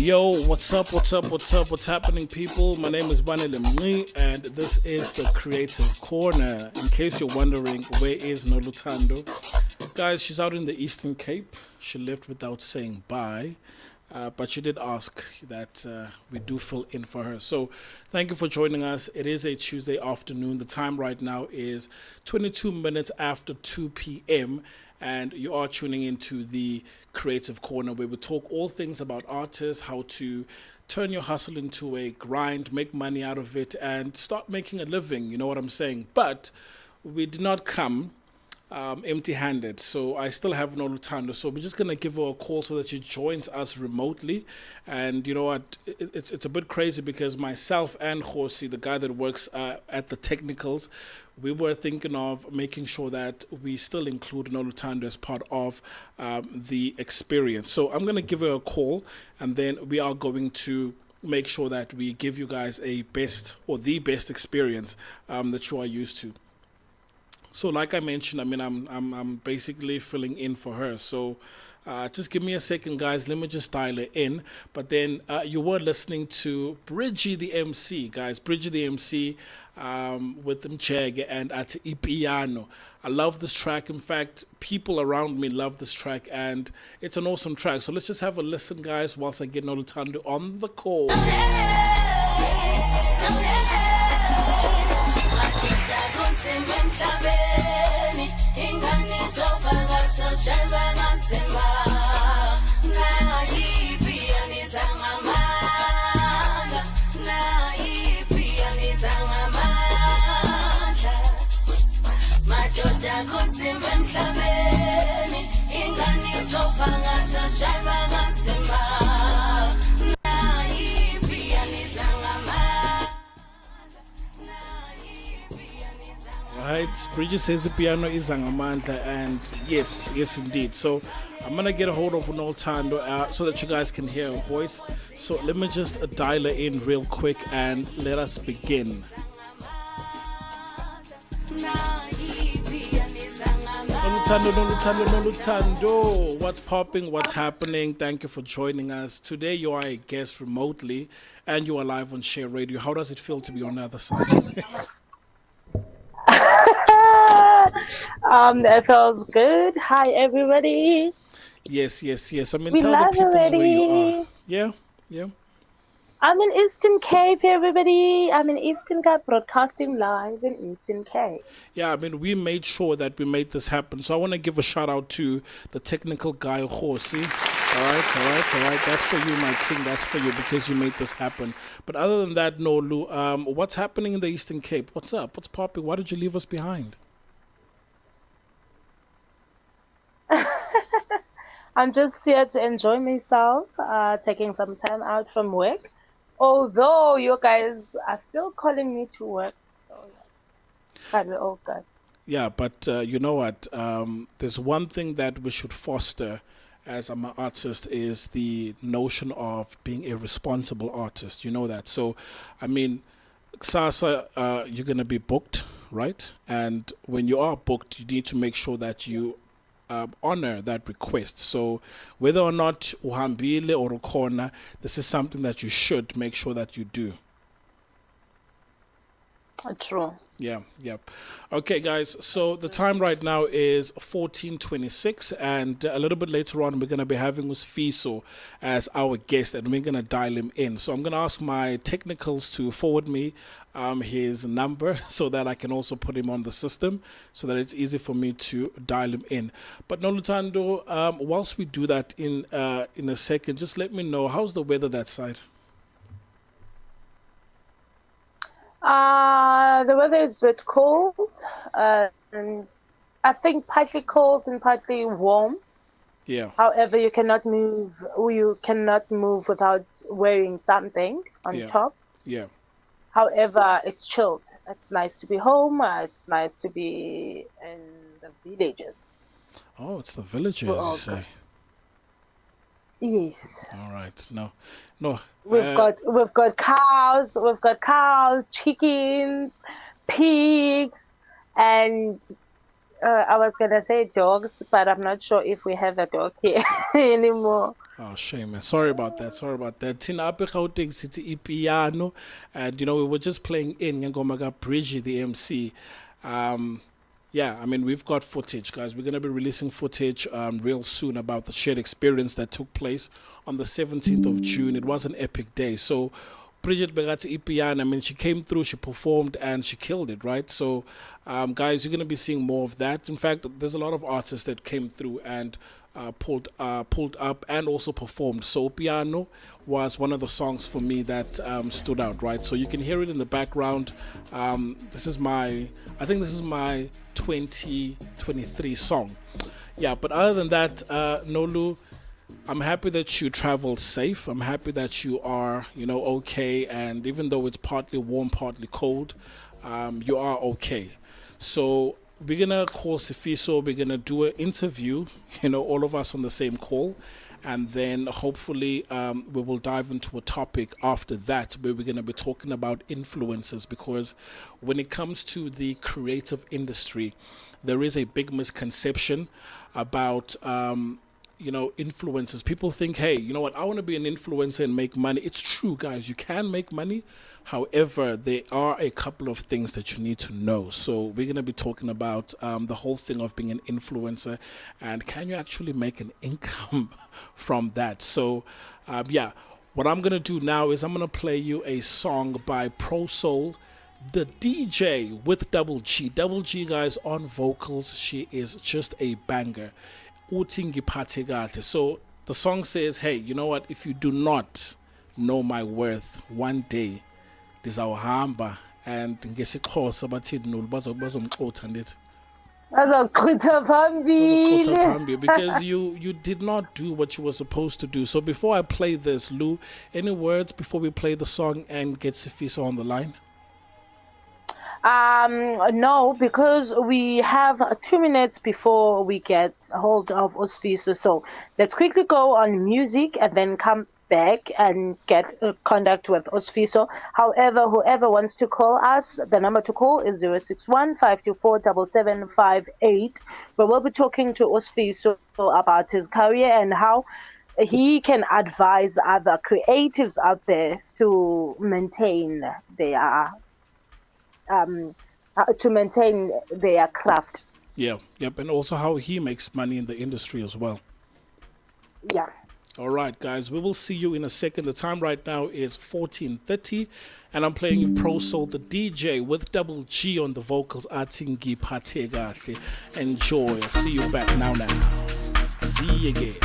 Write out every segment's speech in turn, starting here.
Yo, what's up, what's happening, people? My name is Banele Mnci, and this is the Creative Corner. In case you're wondering, where is Nolutando? Guys, she's out in the Eastern Cape. She left without saying bye, but she did ask that we do fill in for her. So thank you for joining us. It is a Tuesday afternoon. The time right now is 22 minutes after 2 p.m., and you are tuning into the Creative Corner, where we talk all things about artists, how to turn your hustle into a grind, make money out of it, and start making a living. You know what I'm saying? But we did not come empty-handed, so I still have Nolutando. So we're just gonna give her a call so that she joins us remotely. And you know what? It's a bit crazy because myself and Josi, the guy that works at the technicals, we were thinking of making sure that we still include Nolutando as part of the experience. So I'm gonna give her a call, and then we are going to make sure that we give you guys a best or the best experience that you are used to. So like I mentioned, I mean, I'm basically filling in for her. So just give me a second, guys. Let me just dial her in. But then you were listening to Bridgie the MC, guys. Bridgie the MC with Mchege and at Ipiano. I love this track. In fact, people around me love this track, and it's an awesome track. So let's just have a listen, guys, whilst I get Nolutando on the call. Right, Bridget says the piano is Angamandla, and yes, yes indeed. So I'm gonna get a hold of Noltando so that you guys can hear her voice. So let me just dial her in real quick and let us begin. Nolutando, what's popping? What's happening? Thank you for joining us. Today you are a guest remotely, and you are live on Share Radio. How does it feel to be on the other side? That feels good. Hi, everybody. Yes. I mean, We tell the live people where you are. already. Yeah. I'm in Eastern Cape, everybody. I'm in Eastern Cape, broadcasting live in Eastern Cape. Yeah, I mean, we made sure that we made this happen. So I want to give a shout out to the technical guy, Hosi. All right. That's for you, my king. That's for you because you made this happen. But other than that, Nolu, what's happening in the Eastern Cape? What's up? What's popping? Why did you leave us behind? I'm just here to enjoy myself, taking some time out from work. Although you guys are still calling me to work, so yeah, but we're all good. Yeah, but you know what? There's one thing that we should foster as an artist is the notion of being a responsible artist. You know that. So, I mean, Sasa, you're going to be booked, right? And when you are booked, you need to make sure that you honor that request. So whether or not uhambile or ukhona, this is something that you should make sure that you do. True. Yeah. Okay, guys. So the time right now is 14:26, and a little bit later on, we're gonna be having Usfiso as our guest, and we're gonna dial him in. So I'm gonna ask my technicals to forward me his number so that I can also put him on the system, so that it's easy for me to dial him in. But Nolutando, whilst we do that in a second, just let me know how's the weather that side. The weather is a bit cold, and I think partly cold and partly warm. Yeah. However, you cannot move without wearing something on top. Yeah. However, it's chilled. It's nice to be home. It's nice to be in the villages. Oh, it's the villages, you say. Yes. All right. No. We've got cows, chickens, pigs, and I was gonna say dogs, but I'm not sure if we have a dog here anymore. Oh, shame, man. Sorry about that. Tina apha eGauteng sithi ipiano, and we were just playing in ngengoma kaBridgie, the MC. Yeah, I mean, we've got footage, guys. We're going to be releasing footage real soon about the shared experience that took place on the 17th of June. It was an epic day. So, Bridget Begati Ipian, I mean, she came through, she performed, and she killed it, right? So, guys, you're going to be seeing more of that. In fact, there's a lot of artists that came through and pulled up and also performed. So Piano was one of the songs for me that stood out, right? So you can hear it in the background. This is my 2023 song. Yeah, but other than that, Nolu, I'm happy that you traveled safe. I'm happy that you are, okay. And even though it's partly warm, partly cold, you are okay. So we're going to call Sifiso. We're going to do an interview, all of us on the same call. And then hopefully we will dive into a topic after that where we're going to be talking about influencers, because when it comes to the creative industry, there is a big misconception about influencers. People think, hey, you know what, I want to be an influencer and make money. It's true, guys, you can make money. However, there are a couple of things that you need to know. So we're going to be talking about the whole thing of being an influencer, and can you actually make an income from that? So what I'm going to do now is I'm going to play you a song by Pro Soul, the DJ with Double G. Double G, guys, on vocals. She is just a banger. Uthi ngiphathe kahle. So the song says, hey, you know what? If you do not know my worth, one day ndizawuhamba and ngesixhosa bathini Nolu bazomxotha ndithi. Bazochitha phambili. Because you did not do what you were supposed to do. So before I play this, Lou, any words before we play the song and get Sifiso on the line? No, because we have 2 minutes before we get hold of Osfiso. So let's quickly go on music and then come back and get contact with Osfiso. However, whoever wants to call us, the number to call is 061-524-7758. But we'll be talking to Osfiso about his career and how he can advise other creatives out there to maintain their craft. Yeah, yep, and also how he makes money in the industry as well. Yeah. All right, guys, we will see you in a second. The time right now is 14:30, and I'm playing you Pro Soul, the DJ, with Double G on the vocals. Atingi Pategasi. Enjoy. I'll see you back now. See you again.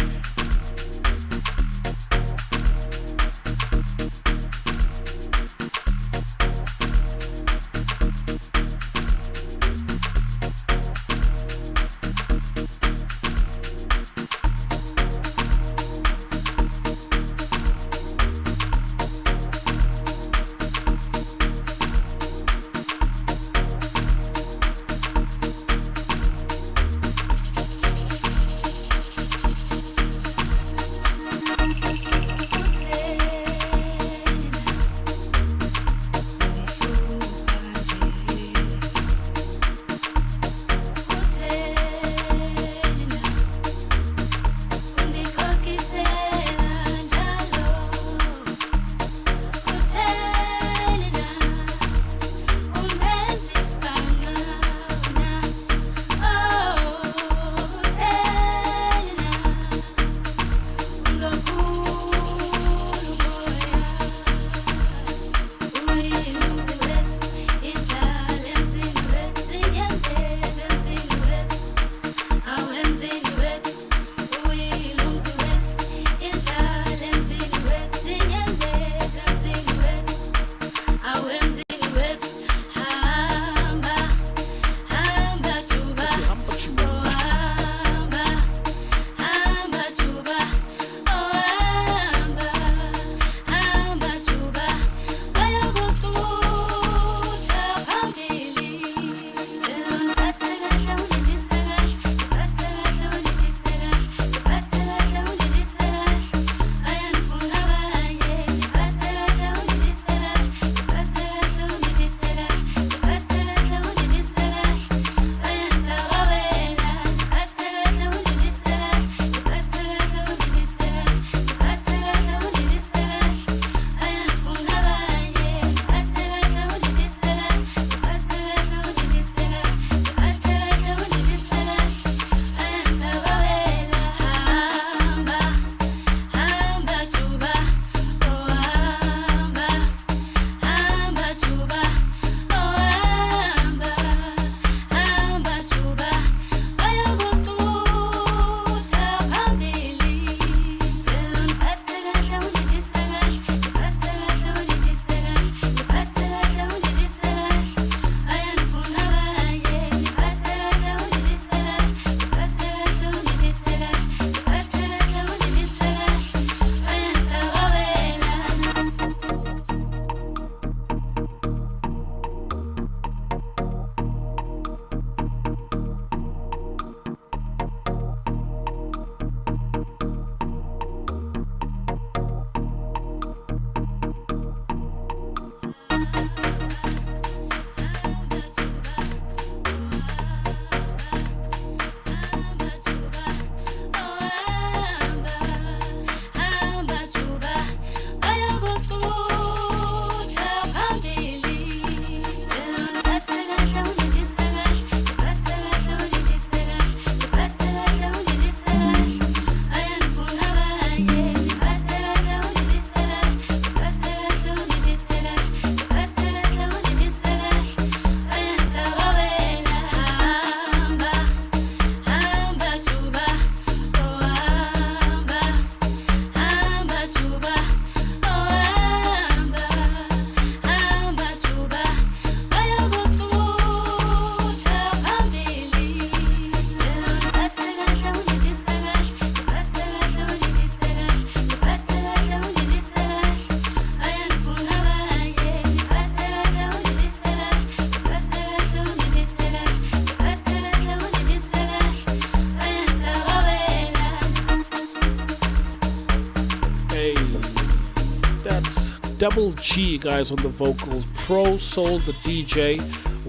Double G, guys, on the vocals. Pro Soul, the DJ,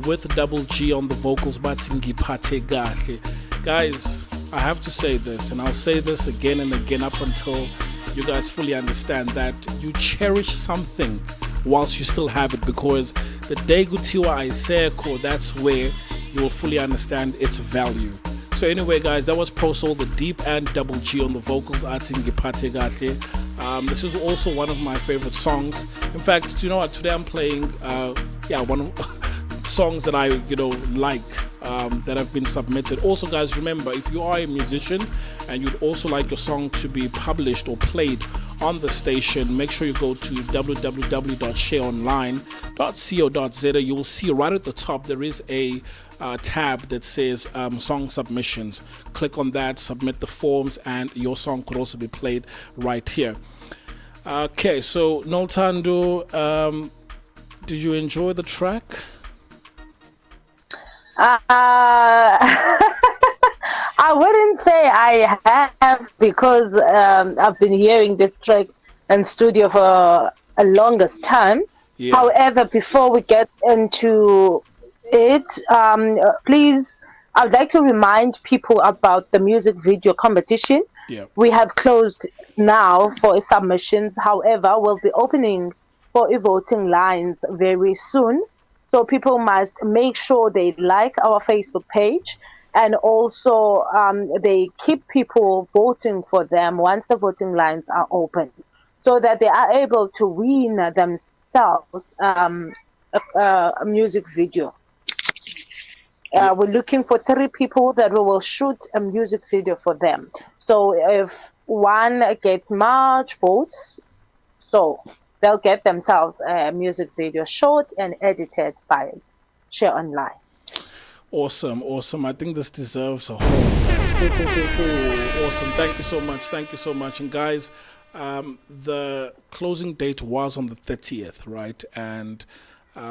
with Double G on the vocals. Batingi Pate Gahle. Guys, I have to say this, and I'll say this again and again up until you guys fully understand that you cherish something whilst you still have it, because the day Gutiwa Iseko, that's where you will fully understand its value. So anyway, guys, that was Pro Soul, the Deep, and Double G on the vocals. This is also one of my favorite songs. In fact, you know what? Today I'm playing, one of songs that I, like, that have been submitted. Also, guys, remember, if you are a musician and you'd also like your song to be published or played on the station, make sure you go to www.shareonline.co.za. You will see right at the top there is a tab that says song submissions. Click on that, submit the forms, and your song could also be played right here. Okay, so Nolthando, did you enjoy the track? I wouldn't say I have, because I've been hearing this track in studio for a longest time. Yeah. However, before we get into it, please, I would like to remind people about the music video competition. Yeah. We have closed now for submissions. However, we'll be opening for voting lines very soon. So people must make sure they like our Facebook page, and also they keep people voting for them once the voting lines are open, so that they are able to win themselves a music video. We're looking for 3 people that we will shoot a music video for them. So if one gets much votes, so they'll get themselves a music video shot and edited by Share Online. Awesome. I think this deserves a whole. Awesome. Thank you so much. And guys, the closing date was on the 30th, right? And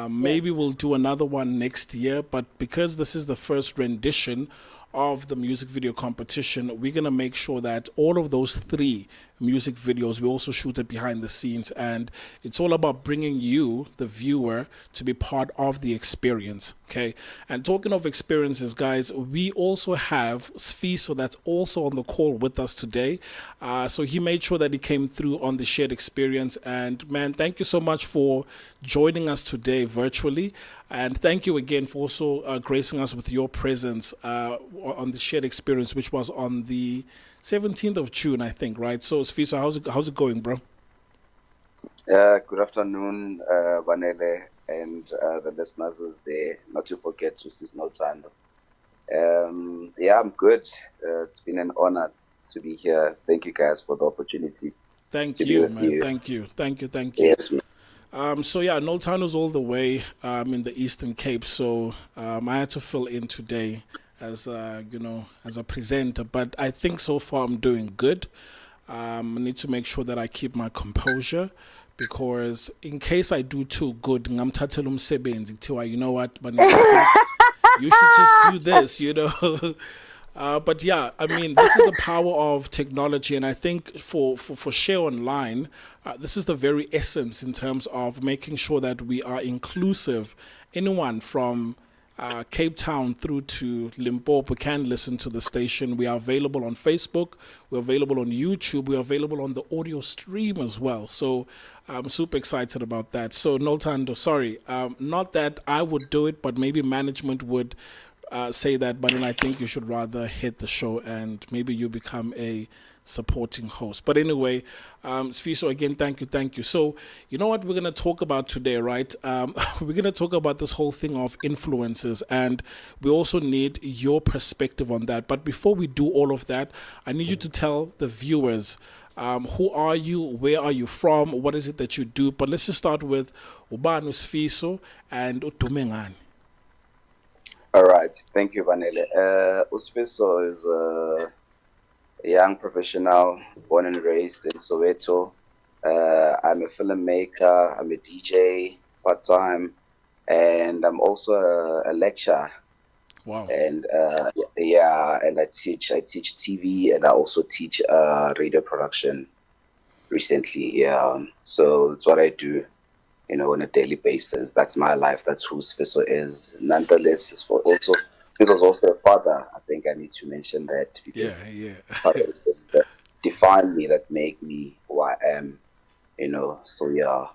maybe we'll do another one next year, but because this is the first rendition of the music video competition, we're going to make sure that all of those 3 music videos, we also shoot it behind the scenes, and it's all about bringing you, the viewer, to be part of the experience. Okay, and talking of experiences, guys, we also have Sfiso that's also on the call with us today. So he made sure that he came through on the shared experience, and man, thank you so much for joining us today virtually, and thank you again for also gracing us with your presence on the shared experience, which was on the 17th of June, I think, right? So, Sfiso, how's it going, bro? Good afternoon, Vanele, and the listeners is there. Not to forget to Sis Nolthando. I'm good. It's been an honor to be here. Thank you guys for the opportunity. Thank you, man. You. Thank you. Yes, man. Nolthando's all the way in the Eastern Cape, so I had to fill in today as a presenter, but I think so far I'm doing good. I need to make sure that I keep my composure, because in case I do too good, you know what, but you should just do this, but yeah, I mean, this is the power of technology, and I think for Share Online, this is the very essence in terms of making sure that we are inclusive. Anyone from Cape Town through to Limpopo can listen to the station. We are available on Facebook, we're available on YouTube, we're available on the audio stream as well. So I'm super excited about that. So Nolthando, sorry, not that I would do it, but maybe management would say that, but then I think you should rather hit the show and maybe you become a supporting host. But anyway, Sfiso, again, thank you. So, you know what we're going to talk about today, right? We're going to talk about this whole thing of influences, and we also need your perspective on that. But before we do all of that, I need you to tell the viewers, who are you, where are you from, what is it that you do? But let's just start with Ubani Sfiso and Utumengani. All right. Thank you, Vanele. Usfiso is a young professional born and raised in Soweto. I'm a filmmaker, I'm a DJ part-time, and I'm also a lecturer. Wow. And and I teach TV, and I also teach radio production. recently. Yeah, so that's what I do, on a daily basis. That's my life. That's who Sfiso is. Nonetheless, also Sfiso's also a father. I think I need to mention that Yeah, because yeah. part of it that define me, that make me who I am. So yeah.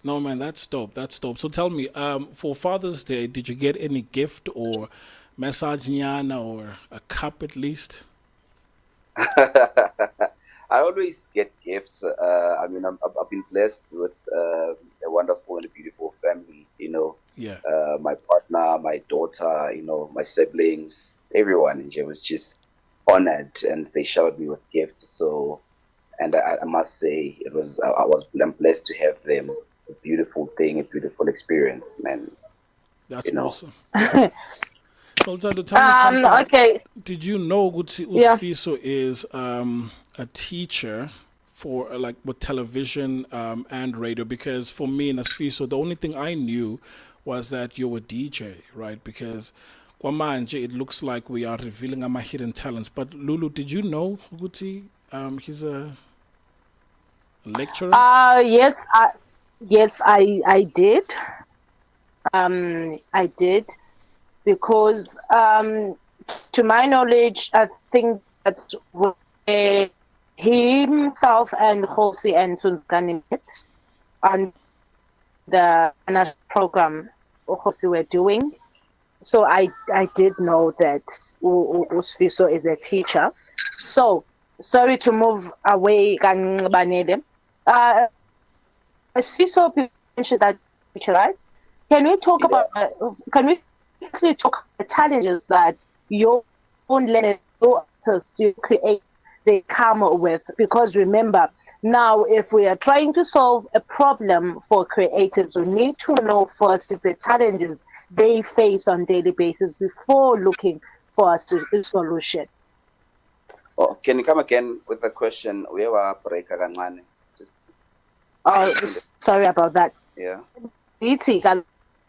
No, man, that's dope. That's dope. So tell me, for Father's Day, did you get any gift or message nyana or a cup at least? I always get gifts. I mean, I've been blessed with a wonderful and a beautiful family. Yeah, My partner, my daughter, my siblings, everyone. And I was just honored, and they showered me with gifts. So, and I must say, I'm blessed to have them. A beautiful thing, a beautiful experience, man. that's You know. awesome. Yeah. Lutando, tell me something. Okay. Did you know Gutsi Yeah. Usfiso is a teacher for like with television and radio? Because for me in Usfiso, the only thing I knew was that you're a DJ, right? Because Kwamanje, it looks like we are revealing our hidden talents. But Lulu, did you know Guti? He's a lecturer. Yes, I did. I did because, to my knowledge, I think that he himself and Jose and Sunzani met on the national program Jose were doing. So I did know that Usfiso is a teacher. So sorry to move away, Banele. Usfiso mentioned that teacher, right? Can we talk Yeah. about? Can we actually talk about the challenges that your own learners, your artists, you create, they come with? Because remember, now if we are trying to solve a problem for creatives, we need to know first the challenges they face on daily basis before looking for a solution. Oh, can you come again with the question? We have a break, just Sorry about that. yeah.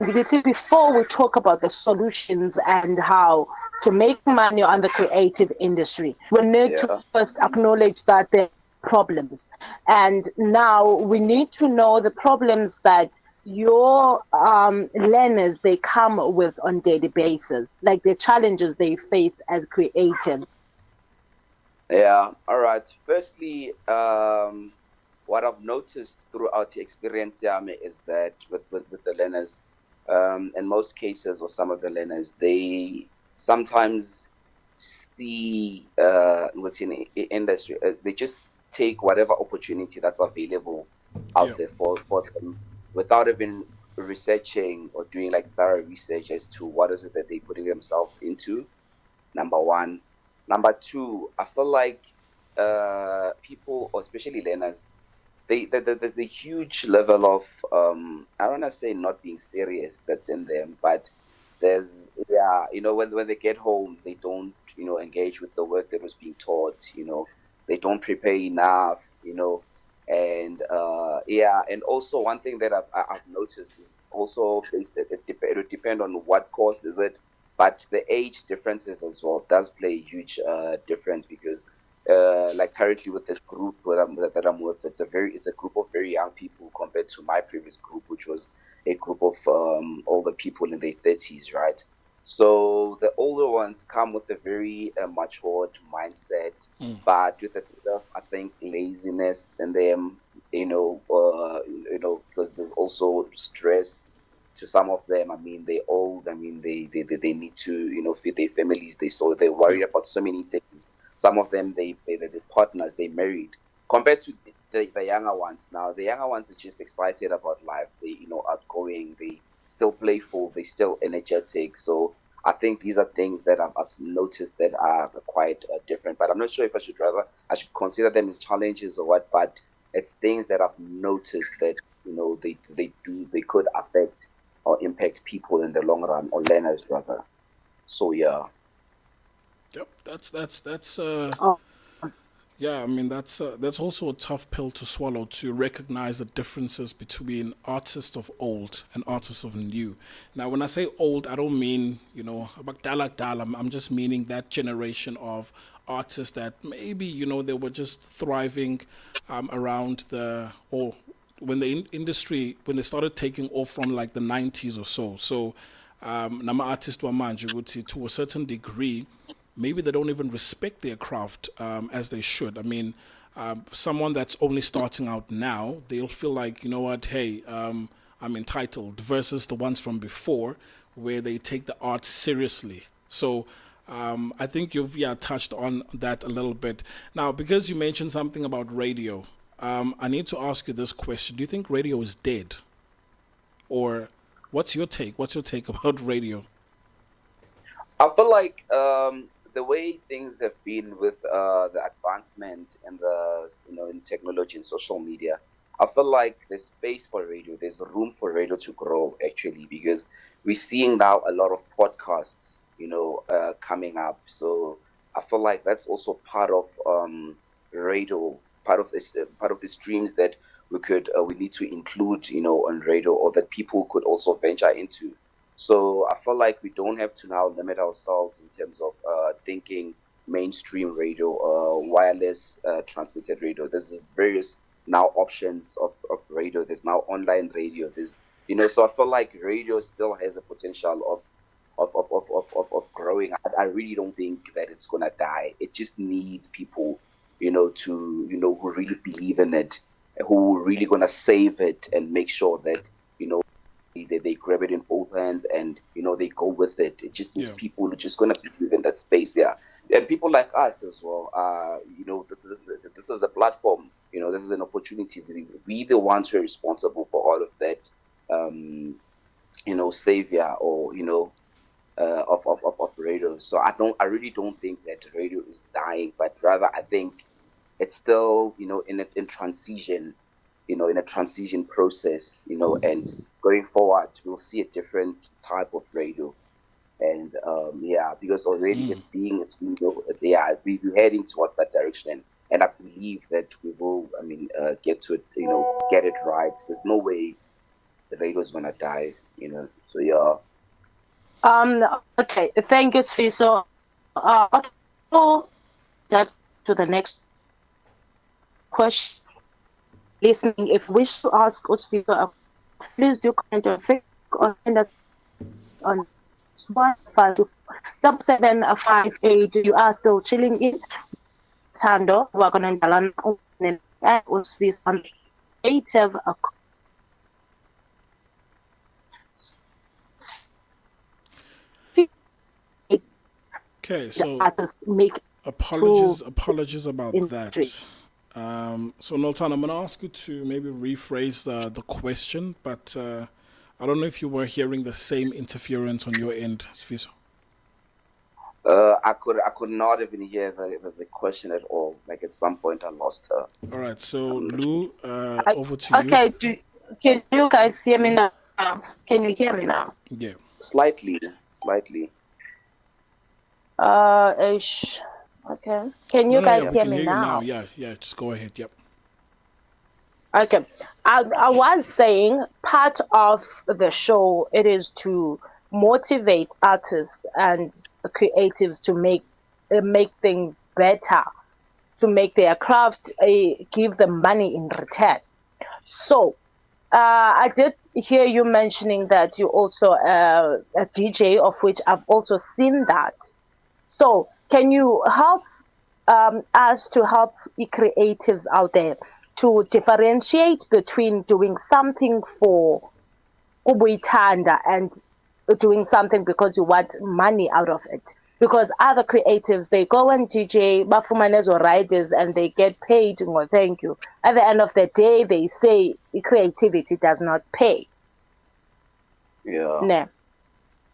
Before we talk about the solutions and how to make money on the creative industry, we need to first acknowledge that there are problems. And now we need to know the problems that your learners, they come with on daily basis, like the challenges they face as creatives. Yeah, all right. Firstly, what I've noticed throughout the experience, Yami, is that with the learners, in most cases, or some of the learners, they sometimes see what's in the industry. They just take whatever opportunity that's available out there for them without even researching or doing like thorough research as to what is it that they're putting themselves into. Number one. Number two, I feel like people, or especially learners, there's a huge level of I don't want to say not being serious that's in them, but there's when they get home, they don't engage with the work that was being taught. They don't prepare enough. And and also one thing that I've noticed is also it would depend on what course is it, but the age differences as well does play a huge difference because like currently with this group that I'm with, it's a group of very young people compared to my previous group, which was a group of older people in their 30s, right? So the older ones come with a very matured mindset, but with a bit of, I think, laziness in them, because there's also stress to some of them. I mean, they're old. I mean, they need to, feed their families. They worry about so many things. Some of them, they partners, they married. Compared to the younger ones now, the younger ones are just excited about life. They, outgoing. They still playful. They still energetic. So I think these are things that I've noticed that are quite different. But I'm not sure if I should consider them as challenges or what. But it's things that I've noticed that they could affect or impact people in the long run, or learners rather. So yeah. Yep, that's Oh, Yeah, I mean that's also a tough pill to swallow to recognize the differences between artists of old and artists of new. Now, when I say old, I don't mean abakdala dala. I'm just meaning that generation of artists that maybe they were just thriving around the or when the industry when they started taking off from like the 90s or so. So, nama artist wa manje ukuthi to a certain degree maybe they don't even respect their craft as they should. I mean, someone that's only starting out now, they'll feel like, you know what, hey, I'm entitled, versus the ones from before where they take the art seriously. So I think you've touched on that a little bit. Now, because you mentioned something about radio, I need to ask you this question. Do you think radio is dead? Or what's your take? What's your take about radio? I feel like the way things have been with the advancement and the in technology and social media, I feel like there's space for radio. There's room for radio to grow actually, because we're seeing now a lot of podcasts, coming up. So I feel like that's also part of radio, part of the streams that we need to include, on radio, or that people could also venture into. So I feel like we don't have to now limit ourselves in terms of thinking mainstream radio, wireless transmitted radio. There's various now options of radio. There's now online radio. So I feel like radio still has a potential of growing. I really don't think that it's gonna die. It just needs people, who really believe in it, who really gonna save it and make sure that they grab it in both hands and they go with it. It just needs people who are just gonna believe in that space. Yeah, and people like us as well. This is a platform. This is an opportunity. We the ones who are responsible for all of that. Savior or of radio. So I really don't think that radio is dying, but rather I think it's still in transition, in a transition process, and going forward we'll see a different type of radio. And because already we're heading towards that direction, and I believe that we will get to it, get it right. There's no way the radio is gonna die, so yeah. Okay, thank you, Sfiso. So that to the next question. Listening, if wish to ask Sfiso, please do comment on Facebook or send us on 1527758. You are still chilling in Tando. We're gonna and Sfiso on creative. Okay, so make apologies about industry. that. So Noltan, I'm going to ask you to maybe rephrase the question, but I don't know if you were hearing the same interference on your end, Sfiso. I could not even hear the question at all. Like at some point I lost her. All right, so Lou, over to you. Okay, can you guys hear me now? Can you hear me now? Yeah. Slightly. Okay. Can you guys hear me now? Yeah, just go ahead. Yep. Okay. I was saying part of the show, it is to motivate artists and creatives to make things better, to make their craft give them money in return. So I did hear you mentioning that you also a DJ, of which I've also seen that. So can you help us to help creatives out there to differentiate between doing something for kubuyithanda and doing something because you want money out of it? Because other creatives, they go and DJ, bafumane or riders, and they get paid. Well, thank you. At the end of the day, they say creativity does not pay. Yeah. No.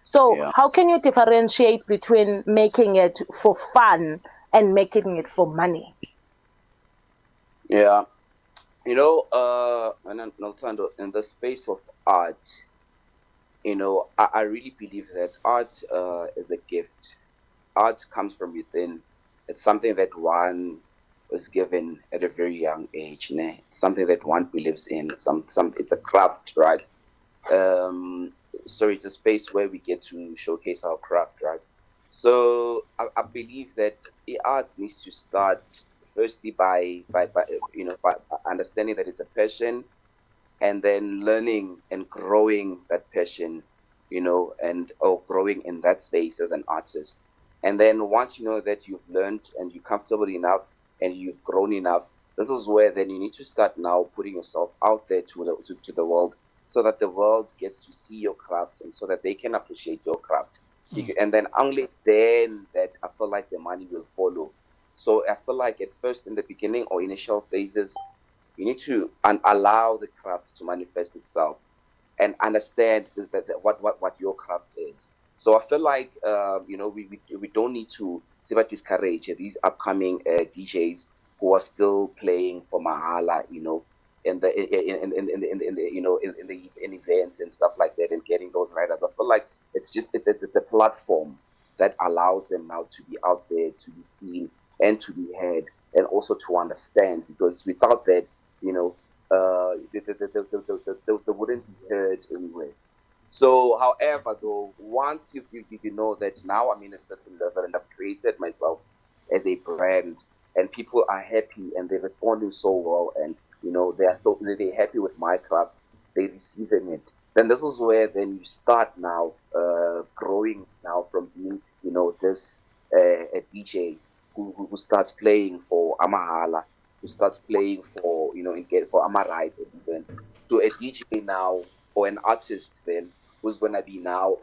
So how can you differentiate between making it for fun and making it for money? Yeah. Noltando, in the space of art, I really believe that art is a gift. Art comes from within. It's something that one was given at a very young age. Ne? Something that one believes in. It's a craft, right? So it's a space where we get to showcase our craft, right? So I believe that the art needs to start firstly by understanding that it's a passion, and then learning and growing that passion, and or growing in that space as an artist. And then once you know that you've learned and you're comfortable enough and you've grown enough, this is where then you need to start now putting yourself out there to the world, so that the world gets to see your craft and so that they can appreciate your craft. And then only then that I feel like the money will follow. So I feel like at first, in the beginning or initial phases, you need to allow the craft to manifest itself and understand what your craft is. So I feel like we don't need to discourage these upcoming DJs who are still playing for mahala, in the in events and stuff like that, and getting those riders. I feel like it's a platform that allows them now to be out there, to be seen, and to be heard, and also to understand, because without that, they wouldn't be heard anyway. So, however, though, once you know that now I'm in a certain level and I've created myself as a brand, and people are happy and they're responding so well, and they're happy with my craft, they're receiving it. Then this is where then you start now growing now from being this a DJ who starts playing for Amahala, who starts playing for for Amarite even, to a DJ now, or an artist then, who's gonna be now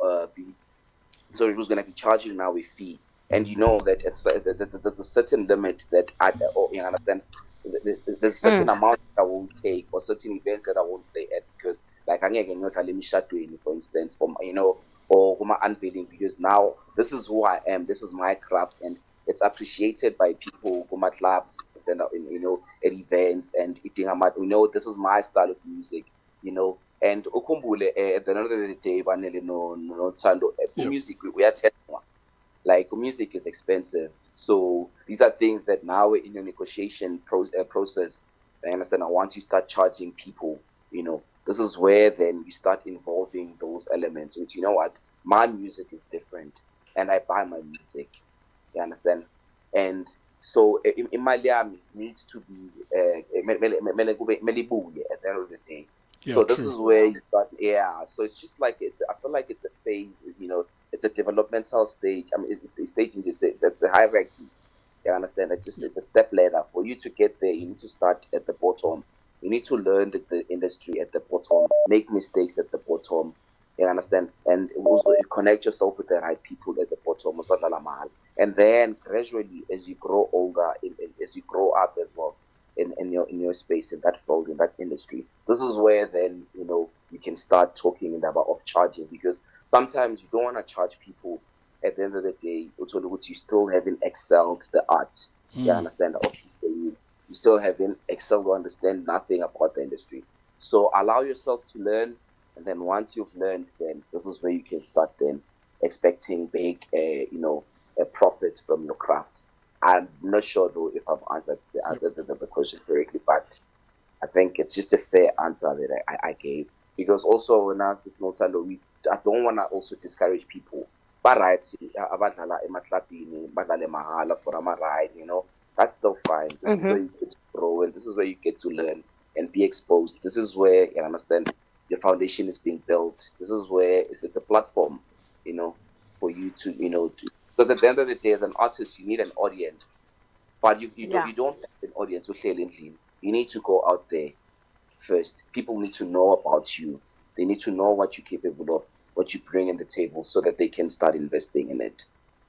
who's gonna be charging now a fee. And you know that there's a certain limit that you understand. There's certain amount that I won't take, or certain events that I won't play at, because like I'm not for instance, or unveiling, because now this is who I am, this is my craft, and it's appreciated by people who clubs, stand up in at events, and eating this is my style of music, and ukumbule at the end of the day, no Thando, Yep. music we are telling one. Like music is expensive, so these are things that now in your negotiation process, I understand. Once you start charging people, this is where then you start involving those elements. Which, what, my music is different, and I buy my music. You understand? And so Imaliami needs to be melibuye at the end of the day. Yeah, So this true. is where you start. Yeah. So it's just like I feel like it's a phase. It's a developmental stage. I mean, it's the stage. It's a hierarchy. You understand? It's a step ladder. For you to get there, you need to start at the bottom. You need to learn the industry at the bottom, make mistakes at the bottom. You understand? And also you connect yourself with the right people at the bottom. And then gradually, as you grow older, as you grow up as well, in your space, in that field, in that industry, this is where then you can start talking about of charging, because sometimes you don't want to charge people. At the end of the day, you still haven't excelled the art. You understand? Or you still haven't excelled or understand nothing about the industry. So allow yourself to learn, and then once you've learned, then this is where you can start then expecting big, profits from your craft. I'm not sure though if I've answered the question correctly, but I think it's just a fair answer that I gave. Because also when I said I don't want to also discourage people. But right, abadlala emaklabhini, badlale mahala for ride, that's still fine. This is where you get to grow, and this is where you get to learn and be exposed. This is where you understand your foundation is being built. This is where it's a platform, for you because at the end of the day, as an artist, you need an audience. But you don't have an audience with clean. You need to go out there first. People need to know about you. They need to know what you're capable of, what you bring in the table, so that they can start investing in it.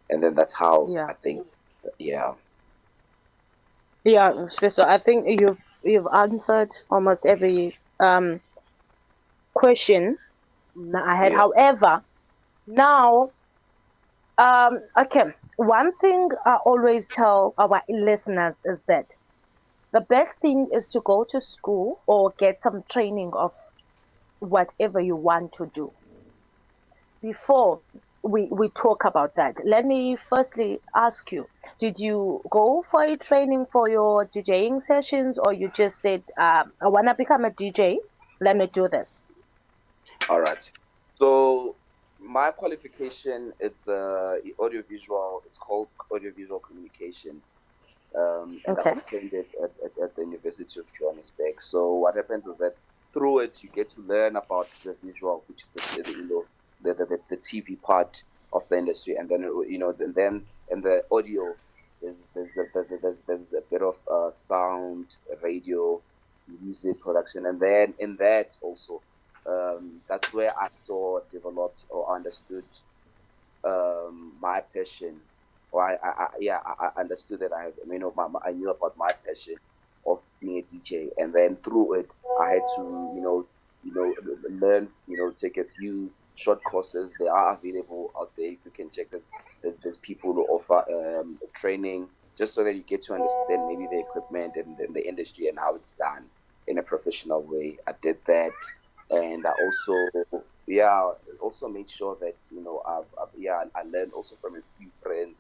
And then that's how I think, yeah. Yeah, so I think you've answered almost every question I had. Yeah. However, now, okay, one thing I always tell our listeners is that the best thing is to go to school or get some training of whatever you want to do before we talk about that. Let me firstly ask you, did you go for a training for your DJing sessions, or you just said, I want to become a DJ, let me do this? All right. So my qualification, it's audiovisual. It's called audiovisual communications. And Okay. I obtained it at the University of Johannesburg. So what happens is that through it, you get to learn about the visual, which is the TV part of the industry, and then then in the audio, there's a bit of sound, radio, music production, and then in that also, that's where I saw, developed, or understood my passion, or I understood that I knew about my passion of being a DJ, and then through it, I had to learn, take a few short courses. They are available out there. You can check. There's people who offer training, just so that you get to understand maybe the equipment and the industry and how it's done in a professional way. I did that, and I also made sure that I learned also from a few friends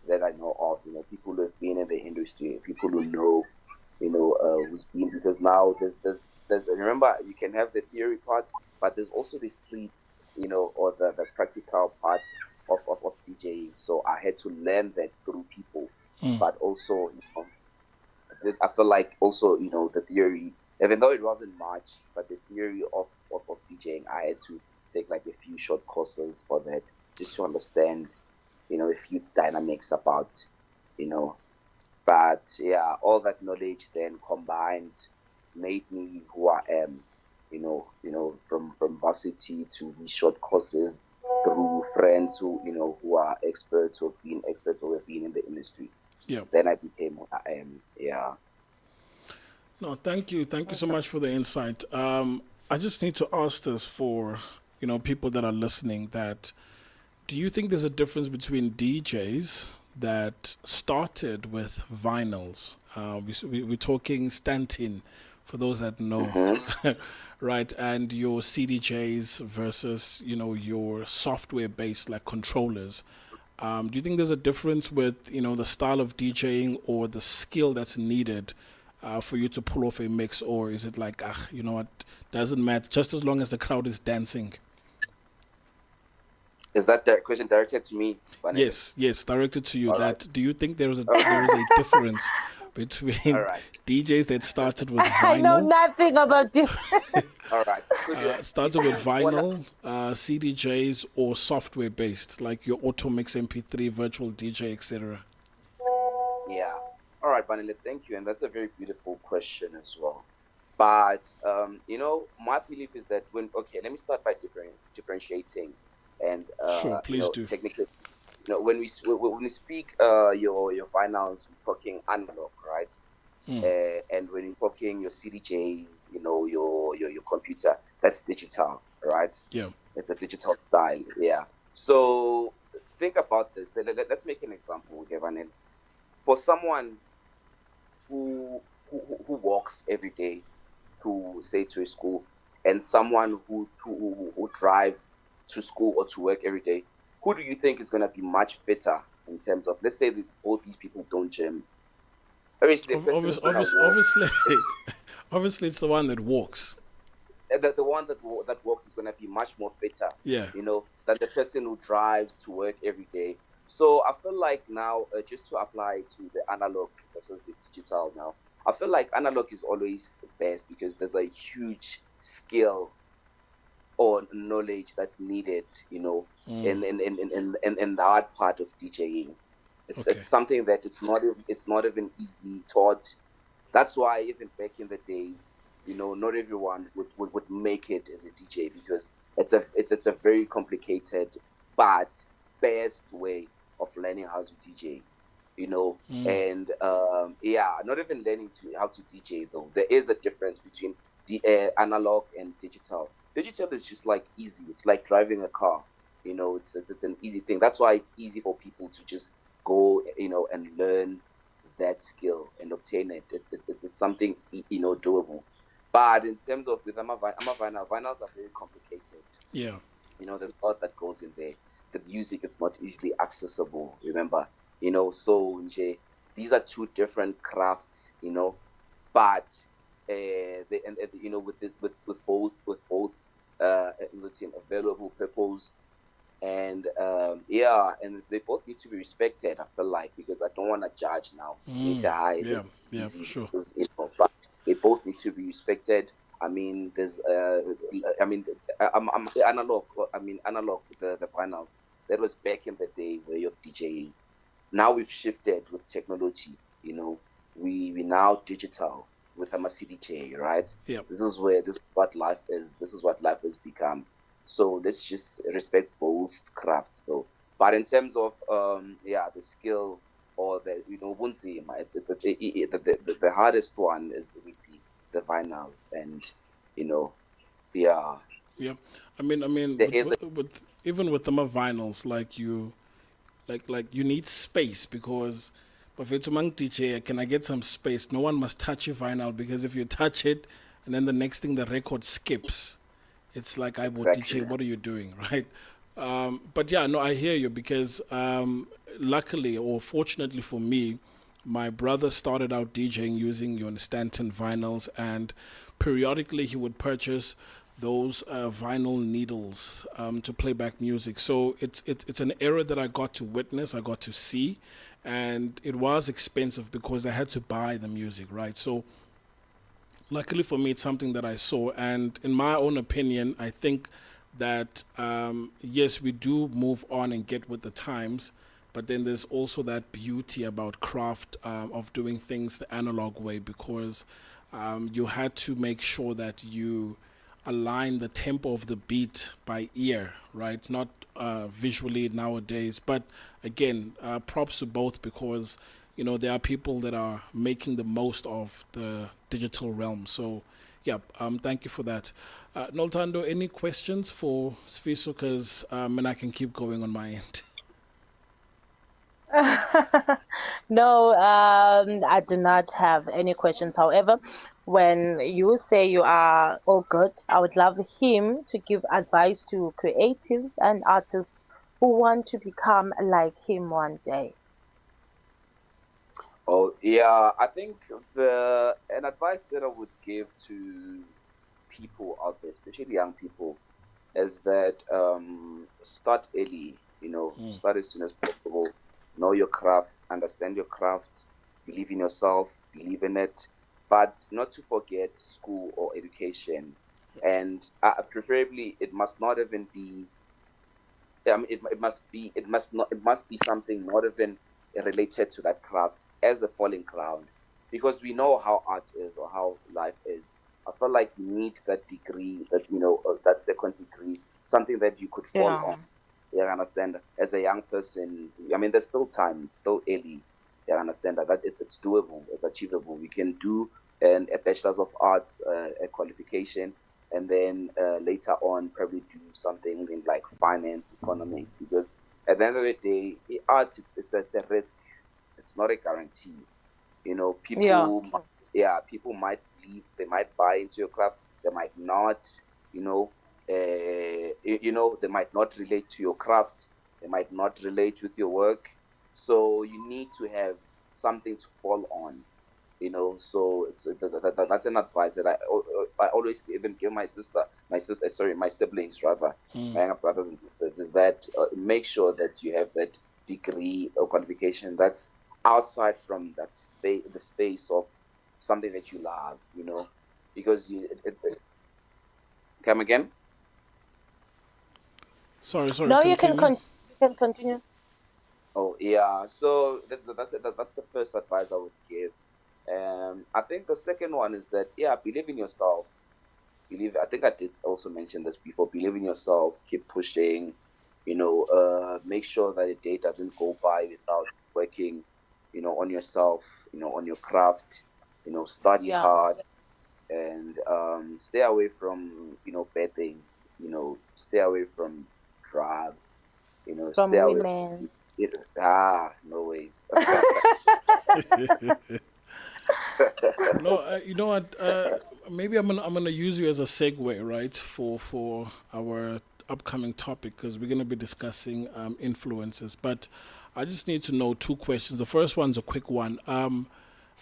that I know of, people who have been in the industry, people who know, who's been, because now there's remember, you can have the theory part, but there's also the streets, or the practical part of DJing. So I had to learn that through people, but also, I feel like also, the theory, even though it wasn't much, but the theory of DJing, I had to take like a few short courses for that, just to understand, a few dynamics about, but yeah, all that knowledge then combined made me who I am, from varsity to these short courses, through friends who are experts, or have been in the industry. Yeah. Then I became who I am. Yeah. No, thank you so much for the insight. I just need to ask this for people that are listening, that do you think there's a difference between DJs that started with vinyls? We're talking Stantin, for those that know, right? And your CDJs versus, your software-based like controllers. Do you think there's a difference with, the style of DJing or the skill that's needed for you to pull off a mix? Or is it like, you know what, doesn't matter, just as long as the crowd is dancing? Is that question directed to me? Yes, directed to you. All that right. Do you think there is a difference between All right. DJs that started with I know vinyl, nothing about this. All right. started with vinyl, CDJs, or software based, like your Automix MP3, virtual DJ, etc.? Yeah. All right, Vanilla, thank you. And that's a very beautiful question as well. But, my belief is that let me start by differentiating. And, Sure, please do. technically, when we speak your vinyls, we're talking analog, right? And when you're talking your CDJs, your computer, that's digital, right? Yeah. It's a digital style, yeah. So think about this. Let's make an example, okay, Vanilla. For someone who walks every day to a school, and someone who drives to school or to work every day, who do you think is going to be much fitter in terms of, let's say that both these people don't gym? Obviously, obviously, it's the one that walks. The one that walks is going to be much more fitter, yeah, than the person who drives to work every day. So I feel like now, just to apply to the analog versus the digital now, I feel like analog is always best, because there's a huge skill or knowledge that's needed, in that part of DJing. It's something that it's not even easily taught. That's why even back in the days, not everyone would make it as a DJ, because it's a very complicated but best way of learning how to DJ. And not even learning how to DJ though. There is a difference between analog and digital. Digital is just like easy. It's like driving a car. It's an easy thing. That's why it's easy for people to just go, and learn that skill and obtain it. It's something, doable. But in terms of with vinyls are very complicated. Yeah. There's a lot that goes in there. the music is not easily accessible. Remember, so nje, these are two different crafts, but with both available purpose, and and they both need to be respected. I feel like, because I don't want to judge now. Yeah, for sure. But they both need to be respected. I mean, there's I'm analog. Analog, the panels. That was back in the day, way of DJing. Now we've shifted with technology. We now digital with a CDJ, right? Yeah. This is what life is. This is what life has become. So let's just respect both crafts, though. But in terms of the skill, or the bunzima, the hardest one is the vinyls, and Yeah. I mean, even with them vinyls, like you need space, because but if it's among DJ, can I get some space? No one must touch your vinyl, because if you touch it and then the next thing the record skips, it's like, I bought Exactly. DJ, what are you doing, right? But yeah, no, I hear you, because luckily or fortunately for me, my brother started out DJing using your Stanton vinyls, and periodically he would purchase those vinyl needles to play back music. So it's an era that I got to witness, I got to see, and it was expensive because I had to buy the music, right? So luckily for me, it's something that I saw, and in my own opinion, I think that yes, we do move on and get with the times, but then there's also that beauty about craft, of doing things the analog way, because you had to make sure that you align the tempo of the beat by ear, right? Not visually nowadays. But again, props to both, because there are people that are making the most of the digital realm. So yeah, thank you for that. Noltando, any questions for Sfiso? Because and I can keep going on my end. No, I do not have any questions. However, when you say you are all good, I would love him to give advice to creatives and artists who want to become like him one day. Oh yeah, I think an advice that I would give to people out there, especially young people, is that start early. Start as soon as possible. Know your craft, understand your craft, believe in yourself, believe in it, but not to forget school or education. And preferably, it must not even be. It must be something not even related to that craft, as a falling ground, because we know how art is, or how life is. I feel like you need that degree, that second degree, something that you could fall Yeah. on. Yeah, I understand. As a young person, I mean, there's still time. It's still early. Yeah, I understand that it's doable. It's achievable. We can do a bachelor's of arts, a qualification, and then later on probably do something in like finance, economics. Because at the end of the day, arts, it's a risk. It's not a guarantee. Yeah. People might leave. They might buy into your club. They might not. You know, they might not relate to your craft. They might not relate with your work. So you need to have something to fall on. So that's an advice that I always even give my siblings rather, my younger brothers and sisters, is that make sure that you have that degree or qualification that's outside from that the space of something that you love, because come again. Sorry, No, you can continue. you can continue. Oh yeah, so that's the first advice I would give. I think the second one is that, believe in yourself. I think I did also mention this before. Believe in yourself. Keep pushing. Make sure that a day doesn't go by without working, on yourself, on your craft. Study Yeah. hard, and stay away from bad things. Stay away from drugs. From Stay away. women. No ways. No, you know what? Maybe I'm gonna use you as a segue, right, for our upcoming topic because we're going to be discussing influences. But I just need to know two questions. The first one's a quick one.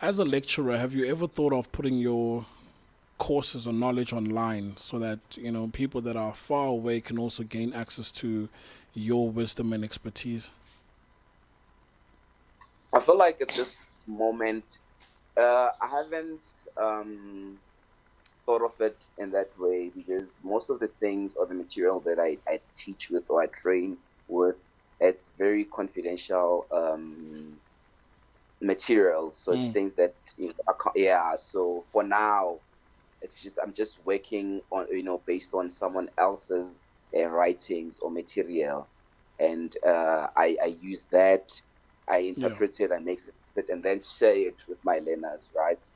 As a lecturer, have you ever thought of putting your courses or knowledge online so that people that are far away can also gain access to your wisdom and expertise? I feel like at this moment, I haven't thought of it in that way because most of the things or the material that I teach with or I train with, it's very confidential material. So it's things that So for now, I'm just working on based on someone else's writings or material, and I use that, I interpret it, I make it, and then share it with my learners, right?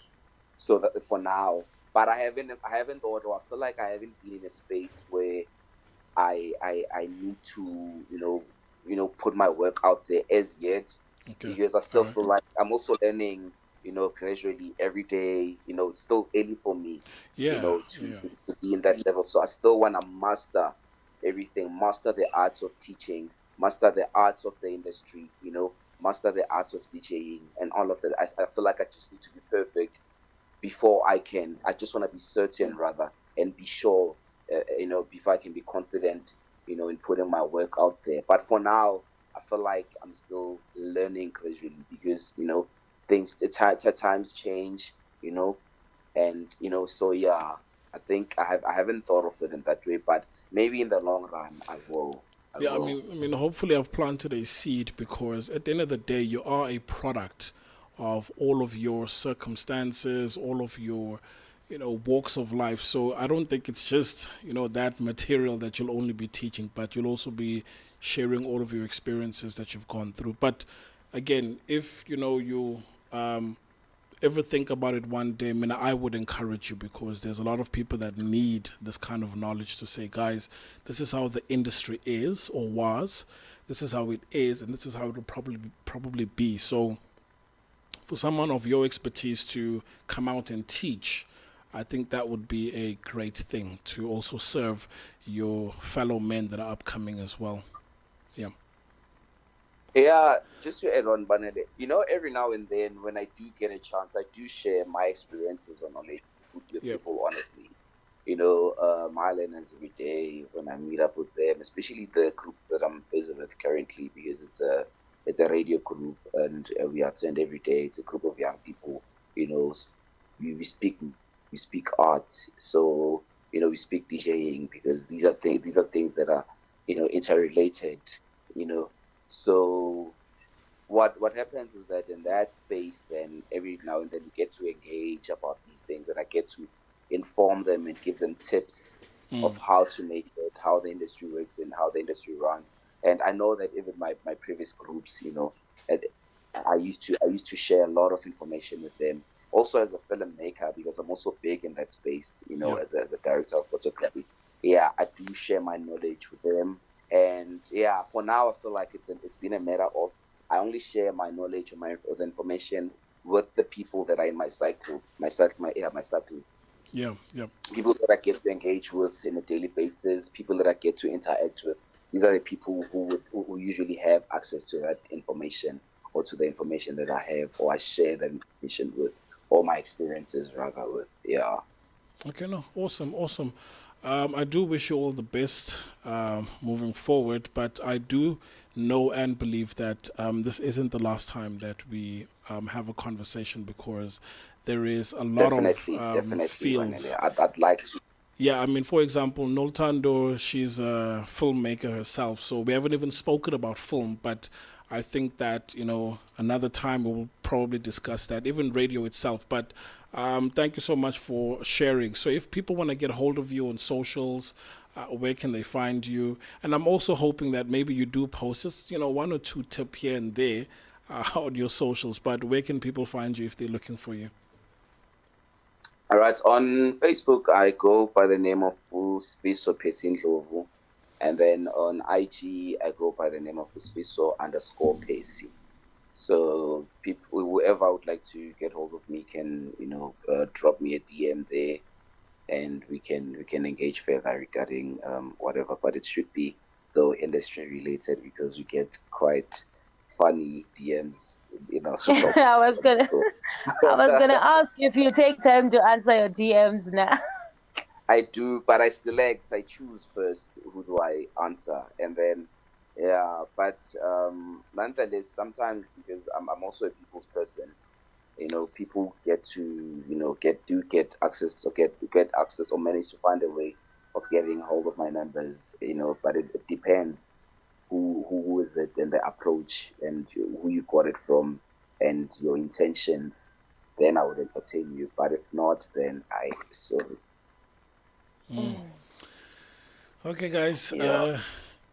So that for now, but I haven't thought, or I feel like I haven't been in a space where I need to put my work out there as yet, because I still feel like I'm also learning gradually every day. It's still early for me, to be in that level. So I still want to master everything, master the arts of teaching, master the arts of the industry, master the arts of DJing and all of that. I feel like I just need to be perfect before I just want to be certain rather and be sure, before I can be confident, in putting my work out there. But for now, I feel like I'm still learning gradually because, things at times change, and, so yeah, I think I haven't thought of it in that way, but maybe in the long run, I will. I mean, hopefully I've planted a seed because at the end of the day, you are a product of all of your circumstances, all of your, walks of life. So I don't think it's just, that material that you'll only be teaching, but you'll also be sharing all of your experiences that you've gone through. But again, if, you ever think about it one day, I mean, I would encourage you because there's a lot of people that need this kind of knowledge to say, guys, this is how the industry is or was, this is how it is, and this is how it will probably be. So for someone of your expertise to come out and teach, I think that would be a great thing to also serve your fellow men that are upcoming as well. Yeah. Yeah, just to add on, Banele, every now and then when I do get a chance, I do share my experiences or knowledge with people, honestly. My learners every day when I meet up with them, especially the group that I'm busy with currently, because it's a radio group and we attend every day. It's a group of young people, we speak art, so we speak DJing because these are things that are interrelated, so what happens is that in that space, then every now and then we get to engage about these things, and I get to inform them and give them tips of how to make it, how the industry works, and how the industry runs. And I know that even my previous groups, I used to share a lot of information with them. Also as a filmmaker, because I'm also big in that space, as a director of photography. Yeah, I do share my knowledge with them. And yeah, for now, I feel like it's been a matter of I only share my knowledge or the information with the people that are in my cycle, my cycle. Yeah. People that I get to engage with on a daily basis, people that I get to interact with. These are the people who usually have access to that information or to the information that I have, or I share that information with, or my experiences rather with. Yeah. Okay, no, awesome. I do wish you all the best moving forward, but I do know and believe that this isn't the last time that we have a conversation because there is a lot of fields. I'd like to. Yeah, I mean, for example, Noltando, she's a filmmaker herself, so we haven't even spoken about film, but I think that, another time we will probably discuss that, even radio itself. But thank you so much for sharing. So if people want to get a hold of you on socials, where can they find you? And I'm also hoping that maybe you do post just, one or two tips here and there on your socials. But where can people find you if they're looking for you? All right. On Facebook, I go by the name of Uspiso Pesindlovu. And then on IG, I go by the name of Uspiso_Pesi. So people, whoever would like to get hold of me can, drop me a DM there. and we can engage further regarding whatever. But it should be though industry related because we get quite funny DMs in our social. I was gonna ask if you take time to answer your DMs now. I do, but I select. I choose first who do I answer, and then yeah. But nonetheless, sometimes because I'm also a people's person, people get to get access or manage to find a way of getting hold of my numbers. But it depends who is it and the approach and who you got it from and your intentions. Then I would entertain you, but if not, then I sorry. Okay, guys. Yeah.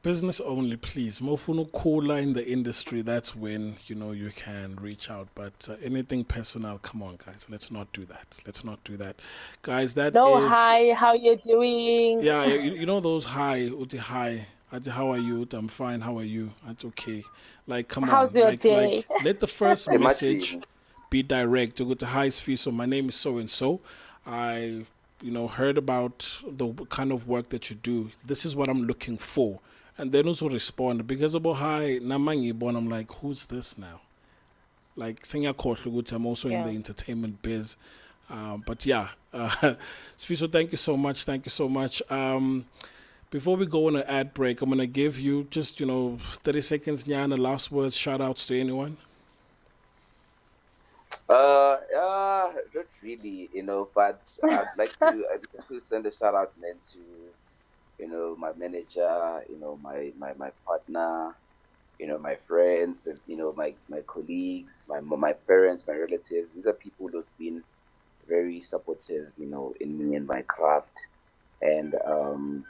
Business only, please. Mofuno cola in the industry. That's when you can reach out. But anything personal, come on, guys. Let's not do that. Guys. That no, is. hi. How you doing? Yeah, you know those hi, uti hi. Ati, how are you? I'm fine. How are you? That's okay. Like, come How's on. your day? Let the first Hey, message Mati. be direct. To go to hi, Sfi. So my name is so and so. I heard about the kind of work that you do. This is what I'm looking for. And then also respond. Because about hi, namangi born, I'm like, who's this now? Like, I'm also in the entertainment biz. But yeah, Sfiso, thank you so much. Before we go on an ad break, I'm going to give you just, 30 seconds, Nyana, last words, shout outs to anyone. Not really, but I'd like to send a shout out then to, my manager, my partner, my friends, my colleagues, my parents, my relatives. These are people who've been very supportive, in me and my craft. And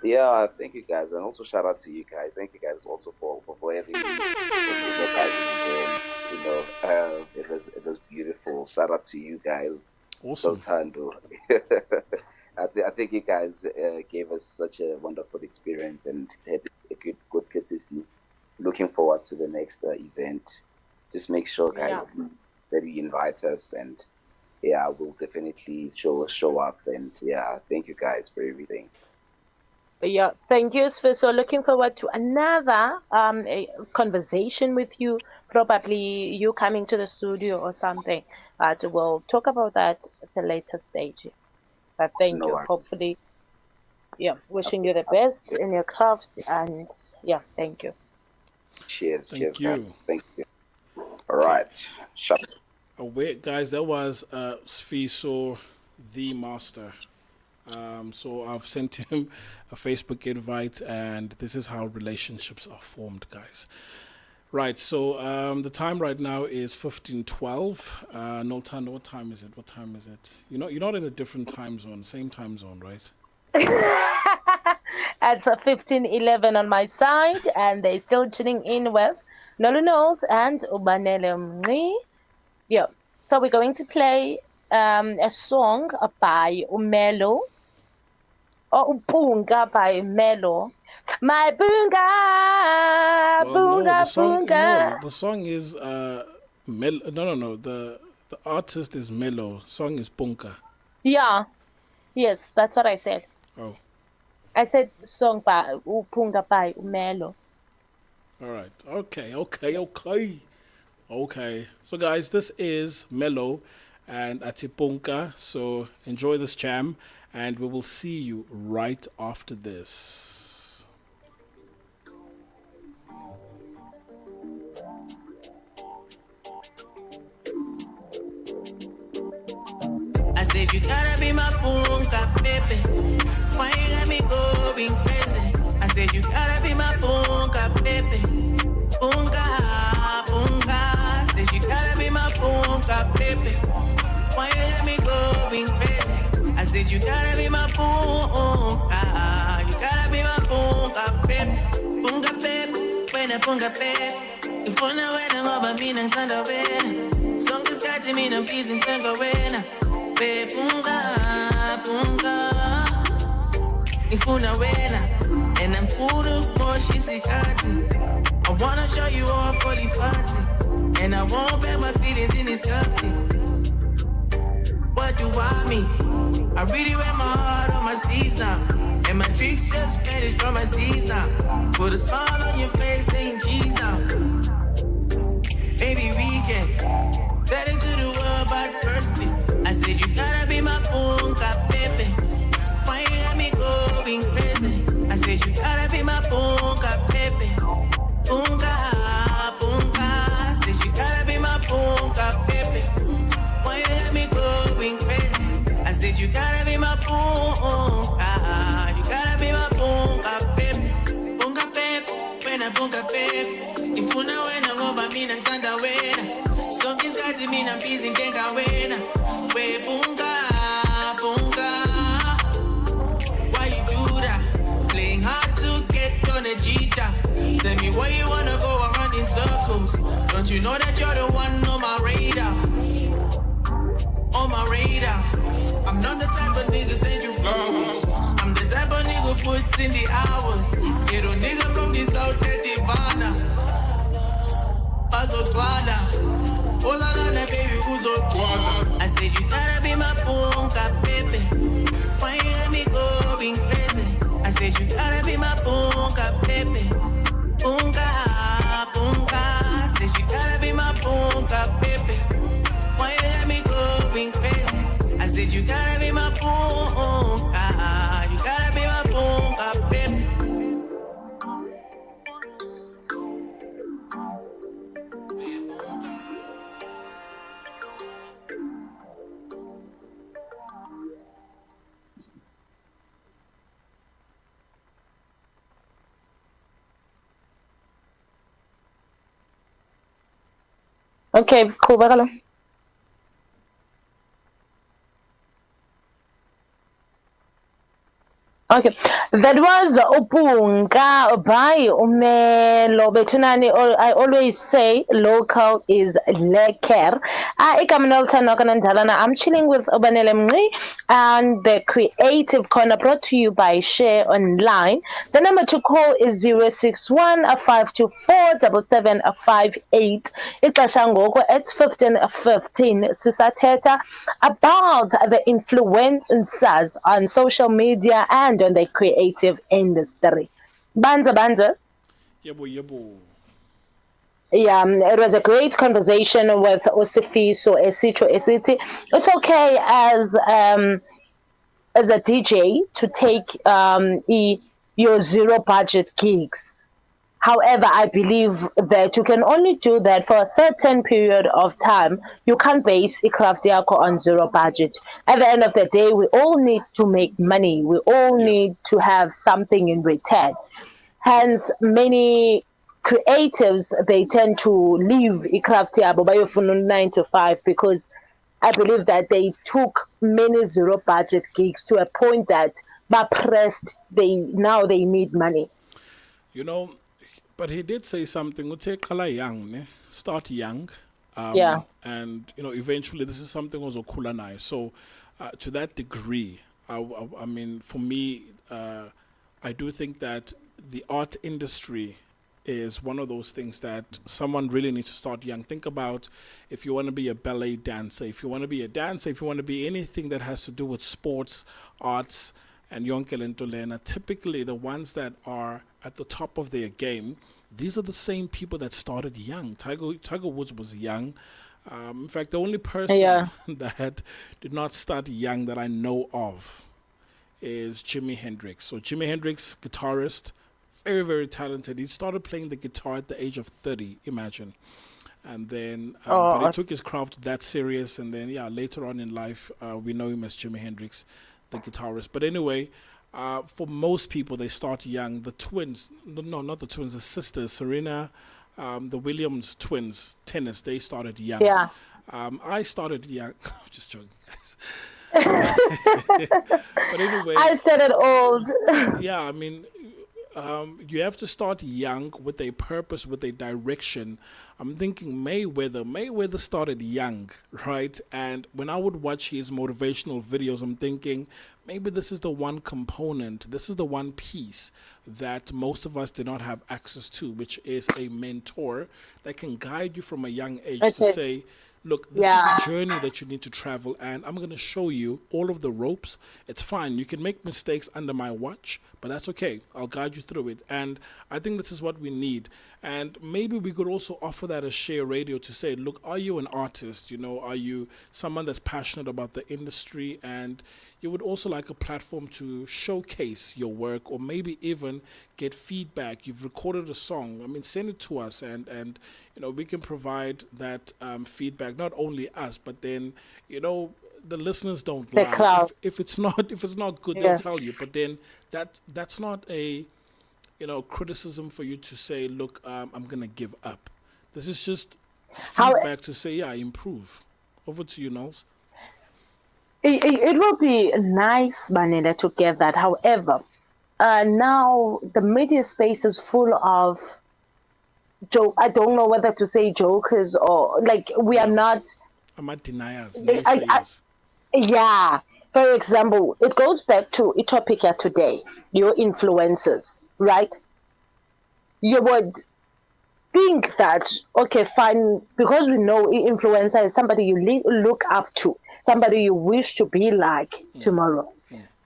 thank you guys, and also shout out to you guys. Thank you guys also for having me. It was beautiful. Shout out to you guys. Awesome. Sultando. I think you guys gave us such a wonderful experience and had a good courtesy. Looking forward to the next event. Just make sure, guys, that you invite us, and we'll definitely show up. And thank you guys for everything. Yeah, thank you. So looking forward to another a conversation with you, probably you coming to the studio or something. But we'll talk about that at a later stage. But thank No you. worries. Hopefully, wishing you the best in your craft. And thank you. Cheers. Thank Cheers, you. guys. Thank you. All right. Shut. Wait, guys, that was Sfiso, the master. So I've sent him a Facebook invite, and this is how relationships are formed, guys. Right, so the time right now is 15:12. Noltando, what time is it? You're not in a different time zone, same time zone, right? It's 15:11 on my side, and they're still tuning in with Nolu Knowles and Ubanele Mngci. Yeah, so we're going to play a song by Umelo, or Upunga by Melo. My Bunga, Bunga, Bunga. The song is No. The artist is Melo. Song is Punka. Yeah, yes, that's what I said. Oh, I said song by Upunga by Umelo. all right. Okay. So guys, this is Melo and Atipunka. So enjoy this jam, and we will see you right after this. I said you gotta be my punka, baby. Why you got me going crazy? I said you gotta be my punka, baby. Punka, punka. Said you gotta be my punka, baby. Why you got me going crazy? I said you gotta be my punka. You gotta be my punka, baby. Punka, baby. When I punka, baby. If you know when I'm over, me and Tanda Wena. Song is catching me, no peace in Tango Wena. Punga, punga. Ifuna wena, and I'm full of sikati. I wanna show you all for the party, and I won't bet my feelings in this coffee. What do I mean? I really wear my heart on my sleeves now. And my tricks just vanished from my sleeves now. Put a smile on your face saying cheese now. Baby, we can get into the world, but firstly, I said you gotta be my punka, baby. Why you got me going crazy? I said you gotta be my punka, baby. Punka, punka. Said you gotta be my punka, baby. Why you got me going crazy? I said you gotta be my punka. You gotta be my punka, baby. Punka, baby. When I punka, baby. If you know when I go by me, I'm tanda wena. So this guy to me, I'm busy, kenga wena. We punka, punka. Why you do that? Playing hard to get on a Gita. Tell me why you wanna go around in circles. Don't you know that you're the one on my radar? On my radar. I'm not the type of nigga send you flowers. I'm the type of nigga puts in the hours. Get a nigga from the south at Divana. Paso Twala. Hold on, baby, who's on Twala? I said you gotta be my punka, baby. Why you got me going crazy? I said you gotta be my punka, baby. Punka, punka. Said you gotta be my punka, baby. Why you got me going crazy? I said you gotta be my punka. You gotta be my punka, baby. Okay, cool. Bakala. Okay, that was Upunga by Umelo Betunani. I always say local is lekker. I'm chilling with Obanele Mngci and the Creative Corner brought to you by Share Online. The number to call is 061-524-7758. Itashangoko at 15:15. Sisateta about the influencers on social media and on the creative industry. Banza. Yebo. Yeah, it was a great conversation with Osifiso Esiti. It's okay as a DJ to take your zero budget gigs. However, I believe that you can only do that for a certain period of time. You can't base Ikraft Yako on zero budget. At the end of the day, we all need to make money. We all need to have something in return. Hence, many creatives, they tend to leave Ikraft Yabo from 9 to 5 because I believe that they took many zero budget gigs to a point that pressed, now they need money. You know, but he did say something. We'll take young, start young, and eventually this is something also kulanai. So, to that degree, I mean, for me, I do think that the art industry is one of those things that someone really needs to start young. Think about if you want to be a ballet dancer, if you want to be a dancer, if you want to be anything that has to do with sports, arts, and Yonke Lentolena, typically the ones that are at the top of their game, these are the same people that started young. Tiger Woods was young. In fact, the only person that did not start young that I know of is Jimi Hendrix. So Jimi Hendrix, guitarist, very, very talented. He started playing the guitar at the age of 30, imagine. And then, but he took his craft that serious. And then, later on in life, we know him as Jimi Hendrix, the guitarist. But anyway, for most people, they start young. The twins, no, not the twins, the sisters, Serena, the Williams twins, tennis, they started young. Yeah. I started young. I'm just joking, guys. But anyway, I started old. Yeah, I mean, you have to start young with a purpose, with a direction. I'm thinking Mayweather started young, right? And when I would watch his motivational videos, I'm thinking maybe this is the one component, this is the one piece that most of us did not have access to, which is a mentor that can guide you from a young age to say, look, this is Yeah. the journey that you need to travel, and I'm going to show you all of the ropes. It's fine. You can make mistakes under my watch, but that's okay. I'll guide you through it. And I think this is what we need. And maybe we could also offer that as Share Radio to say, look, are you an artist? You know, are you someone that's passionate about the industry, and you would also like a platform to showcase your work, or maybe even get feedback? You've recorded a song. I mean, send it to us, and you know, we can provide that feedback. Not only us, but then, you know, the listeners don't The lie. crowd. If it's not good, Yeah. they'll tell you. But then that's not a, you know, criticism for you to say, look, I'm gonna give up. This is just How feedback to say, yeah, improve. Over to you, Knowles. it will be nice, Banela, to get that. However, now the media space is full of joke. I don't know whether to say jokers or like we are not. I'm not deniers, I- naysayers. Yeah. For example, it goes back to Ethiopia today. Your influencers, right? You would think that, okay, fine, because we know influencer is somebody you look up to, somebody you wish to be like tomorrow.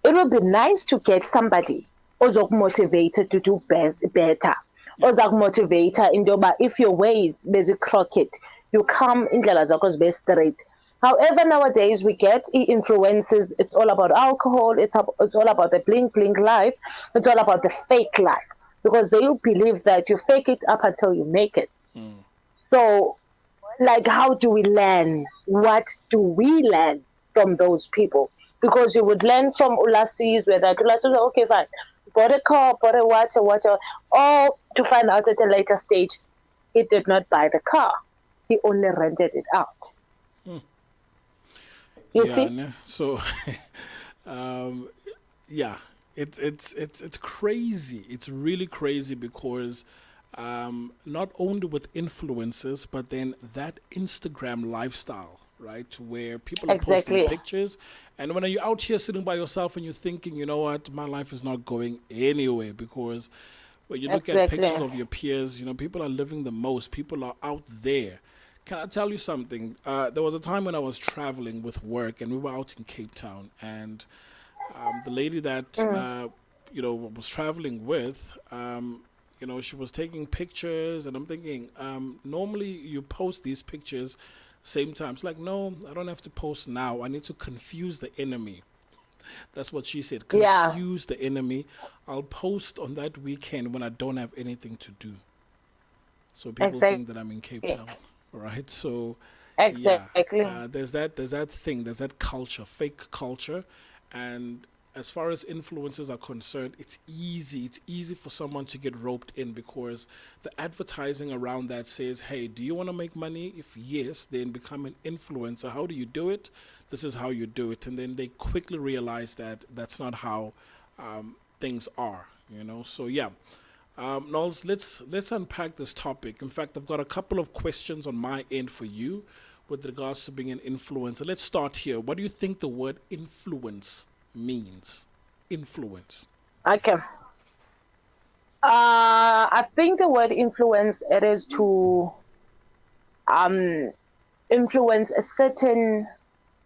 It would be nice to get somebody who's motivated to do better. Who's motivated in the if your ways basic crooked, you come in the straight. However, nowadays we get influences. It's all about alcohol. It's all about the bling bling life. It's all about the fake life, because they believe that you fake it up until you make it. So, like, how do we learn? What do we learn from those people? Because you would learn from Ulasis, where that Ulasis, okay, fine, bought a car, bought a water, or to find out at a later stage, he did not buy the car. He only rented it out. You see? Ne? So, yeah, it's crazy. It's really crazy because not only with influencers, but then that Instagram lifestyle, right, where people are Exactly. posting pictures, and when you're out here sitting by yourself and you're thinking, you know what, my life is not going anywhere, because when you look at Exactly. pictures of your peers, you know, people are living the most. People are out there. Can I tell you something? There was a time when I was traveling with work, and we were out in Cape Town, and the lady that you know, was traveling with, you know, she was taking pictures, and I'm thinking, normally you post these pictures same time. It's like, no, I don't have to post now. I need to confuse the enemy. That's what she said. Yeah. Confuse the enemy. I'll post on that weekend when I don't have anything to do, so people think that I'm in Cape Town. Right, so Exactly. yeah, there's that thing, there's that culture, fake culture, and as far as influencers are concerned, it's easy for someone to get roped in, because the advertising around that says, hey, do you want to make money? If yes, then become an influencer. How do you do it? This is how you do it. And then they quickly realize that that's not how things are, you know. So yeah. Knowles, let's unpack this topic. In fact, I've got a couple of questions on my end for you with regards to being an influencer. Let's start here. What do you think the word influence means? Influence. Okay. I think the word influence, it is to influence a certain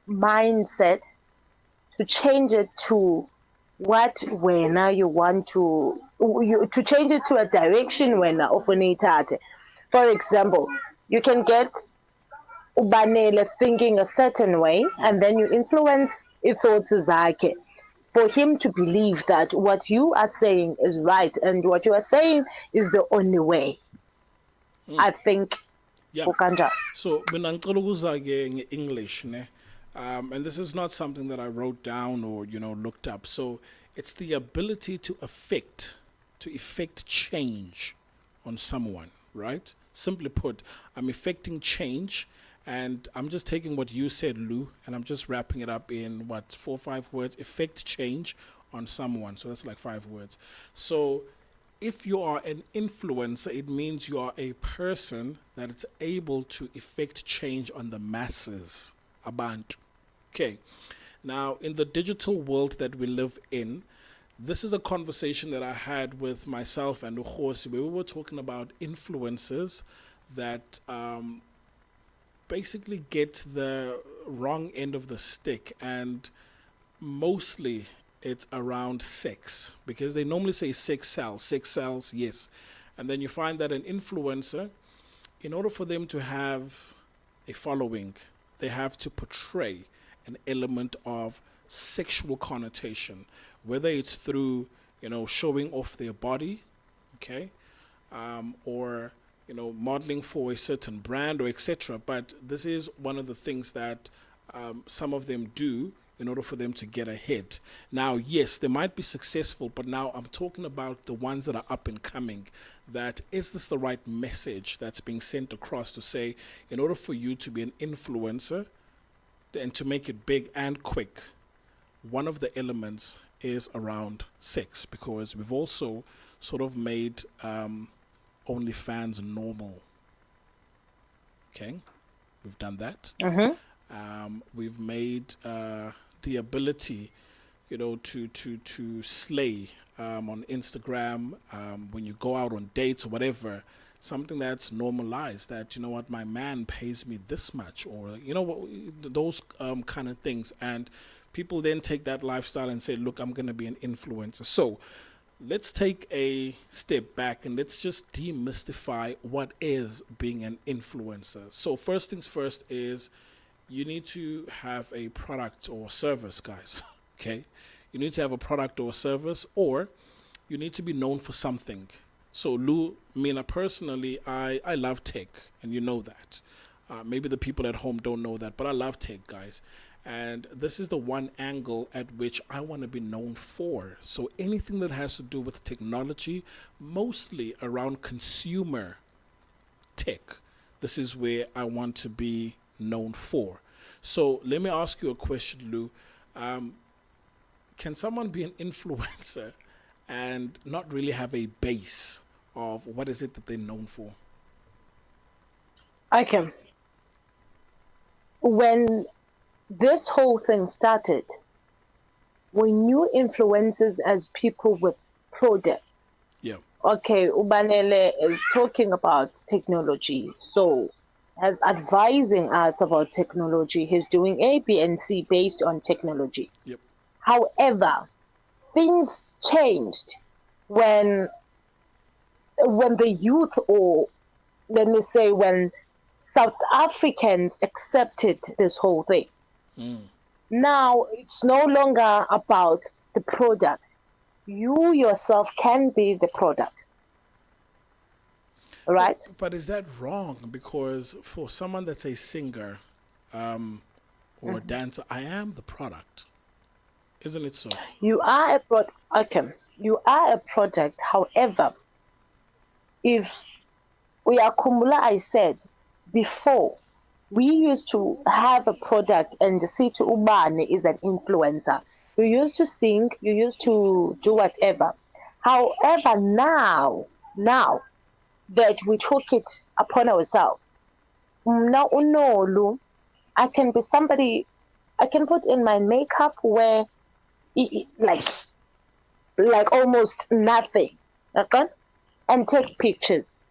mindset, to change it to what when you want to change it to a direction when ofunitate. For example, you can get ubanele thinking a certain way, and then you influence thoughts zakhe for him to believe that what you are saying is right and what you are saying is the only way. I think Yeah. ukanja. So, mina ngicela ukuza-ke nge-English, ne? And this is not something that I wrote down or, you know, looked up. So it's the ability to effect change on someone, right? Simply put, I'm effecting change, and I'm just taking what you said, Lou, and I'm just wrapping it up in, 4 or 5 words, effect change on someone. So that's like 5 words. So if you are an influencer, it means you are a person that is able to effect change on the masses. Abantu. Okay. Now, in the digital world that we live in, this is a conversation that I had with myself and Ukhosi, where we were talking about influencers that basically get the wrong end of the stick, and mostly it's around sex, because they normally say sex sells, yes. And then you find that an influencer, in order for them to have a following, they have to portray an element of sexual connotation, whether it's through, showing off their body, okay, or modeling for a certain brand or etc. But this is one of the things that some of them do in order for them to get ahead. Now, yes, they might be successful, but now I'm talking about the ones that are up and coming. That is this the right message that's being sent across to say, in order for you to be an influencer and to make it big and quick, one of the elements is around sex, because we've also sort of made OnlyFans normal. Okay, we've done that. We've made the ability, to slay on Instagram, when you go out on dates or whatever, something that's normalized, that, my man pays me this much, or, those kind of things. And people then take that lifestyle and say, look, I'm going to be an influencer. So let's take a step back and let's just demystify what is being an influencer. So first things first is you need to have a product or service, guys. Okay? You need to have a product or service, or you need to be known for something. So Lou, Mina, personally, I love tech, and you know that. Maybe the people at home don't know that, but I love tech, guys. And this is the one angle at which I want to be known for. So anything that has to do with technology, mostly around consumer tech, this is where I want to be known for. So let me ask you a question, Lou. Can someone be an influencer and not really have a base of what is it that they're known for? I can. When this whole thing started, we knew influencers as people with products. Yeah. Okay, Ubanele is talking about technology, so as advising us about technology, he's doing A, B, and C based on technology. Yep. However, things changed when the youth, or let me say when South Africans accepted this whole thing. Now it's no longer about the product. You yourself can be the product. Right? But is that wrong? Because for someone that's a singer or a dancer, I am the product. Isn't it so? You are a product. Okay. You are a product. However, if we are Kumula, I said before, we used to have a product and see to Ubane is an influencer. You used to sing, you used to do whatever. However, now that we took it upon ourselves, now unolu, I can be somebody, I can put in my makeup where like almost nothing, okay? And take pictures.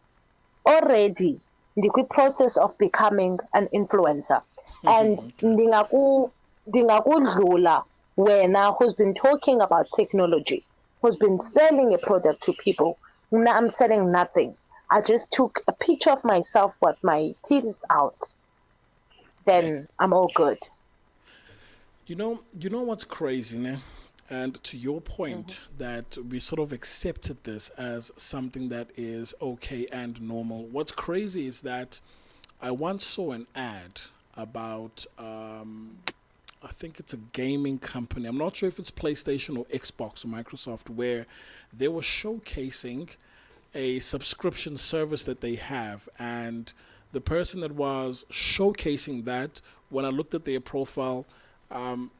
Already the process of becoming an influencer. And ndingakudlula wena who's been talking about technology, who's been selling a product to people. Now I'm selling nothing. I just took a picture of myself with my teeth out. Then I'm all good. You know what's crazy, ne? And to your point that we sort of accepted this as something that is okay and normal. What's crazy is that I once saw an ad about, I think it's a gaming company. I'm not sure if it's PlayStation or Xbox or Microsoft, where they were showcasing a subscription service that they have. And the person that was showcasing that, when I looked at their profile,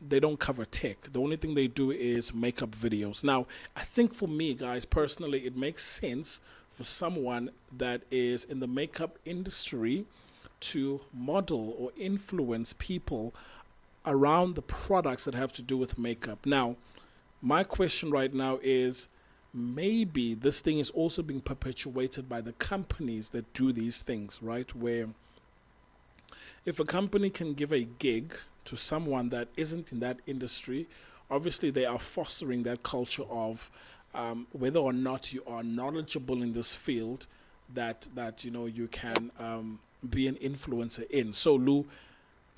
they don't cover tech. The only thing they do is makeup videos. Now, I think for me, guys, personally, it makes sense for someone that is in the makeup industry to model or influence people around the products that have to do with makeup. Now, my question right now is, maybe this thing is also being perpetuated by the companies that do these things, right? Where if a company can give a gig to someone that isn't in that industry, obviously they are fostering that culture of whether or not you are knowledgeable in this field, that you can be an influencer in. So Lou,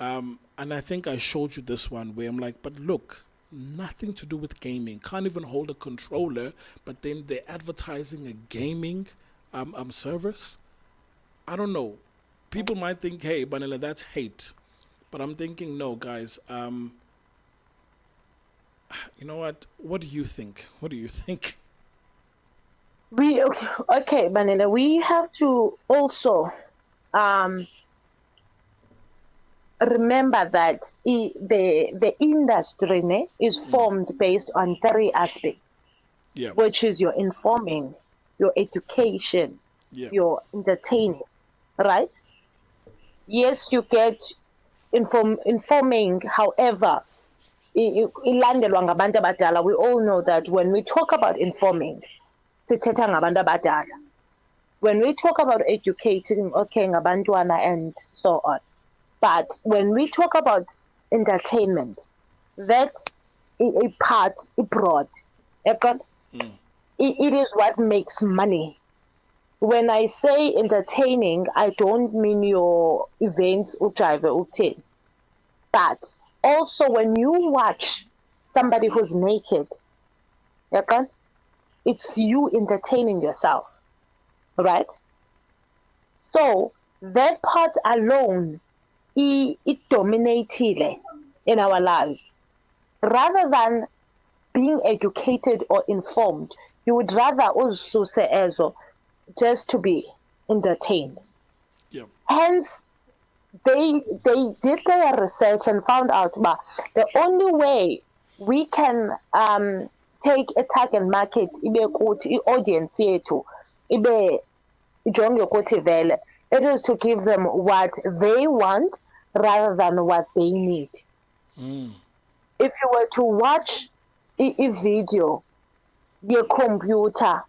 and I think I showed you this one where I'm like, but look, nothing to do with gaming. Can't even hold a controller, but then they're advertising a gaming service. I don't know. People might think, hey, Banela, that's hate. But I'm thinking, no, guys, you know what? What do you think? What do you think? Okay, Banela, we have to also remember that the industry is formed based on three aspects, Yeah. which is your informing, your education, Yeah. your entertaining, right? Yes, you get informing, however, ilandelwa ngabantu abadala. We all know that when we talk about informing, sithetha ngabantu abadala. When we talk about educating, okay, ngabantwana and so on. But when we talk about entertainment, that's a part, broad. It is what makes money. When I say entertaining, I don't mean your events, ujive, uthini. But also when you watch somebody who's naked, it's you entertaining yourself, right? So that part alone, it dominated in our lives. Rather than being educated or informed, you would rather also say also just to be entertained. Yeah. Hence, they did their research and found out that the only way we can take a target market, ibe kuthi audience yethu ibe ijonge kuthi vele, it is to give them what they want rather than what they need. If you were to watch a video, your computer,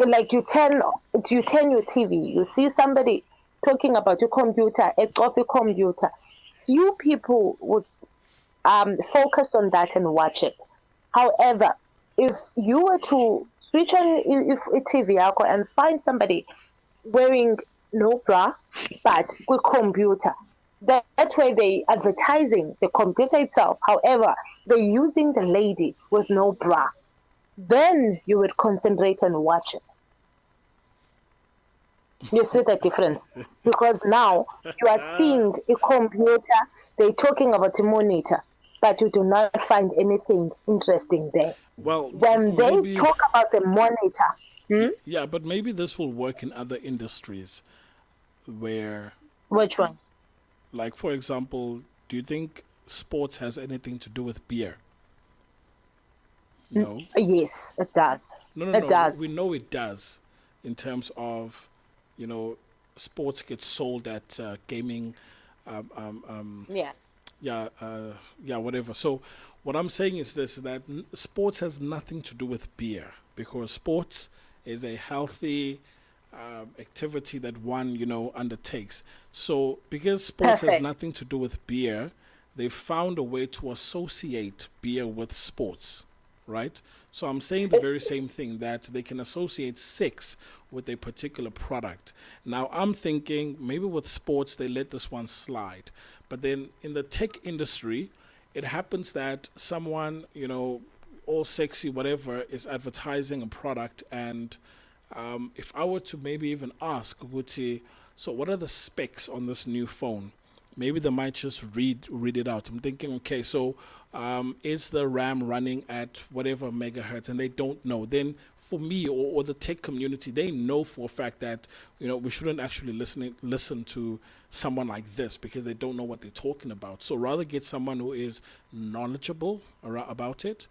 like you turn your TV, you see somebody talking about your computer, a coffee computer. Few people would focus on that and watch it. However, if you were to switch on a TV and find somebody wearing no bra but with computer, that's why they advertising the computer itself. However, they're using the lady with no bra. Then you would concentrate and watch it. You see the difference? Because now you are seeing a computer, they're talking about a monitor, but you do not find anything interesting there. Well, when they talk about the monitor. Yeah, but maybe this will work in other industries where... Which one? Like, for example, do you think sports has anything to do with beer? No? Yes, it does. No, it does. We know it does in terms of, sports get sold at gaming. Whatever. So what I'm saying is this, that sports has nothing to do with beer, because sports is a healthy activity that one, undertakes. So because sports has nothing to do with beer, they found a way to associate beer with sports, right? So I'm saying the very same thing, that they can associate sex with a particular product. Now I'm thinking maybe with sports they let this one slide, but then in the tech industry, it happens that someone, all sexy, whatever, is advertising a product, and if I were to maybe even ask Guti, so what are the specs on this new phone? Maybe they might just read it out. I'm thinking, okay, so is the RAM running at whatever megahertz? And they don't know. Then for me or the tech community, they know for a fact that, we shouldn't actually listen to someone like this, because they don't know what they're talking about. So rather get someone who is knowledgeable about it.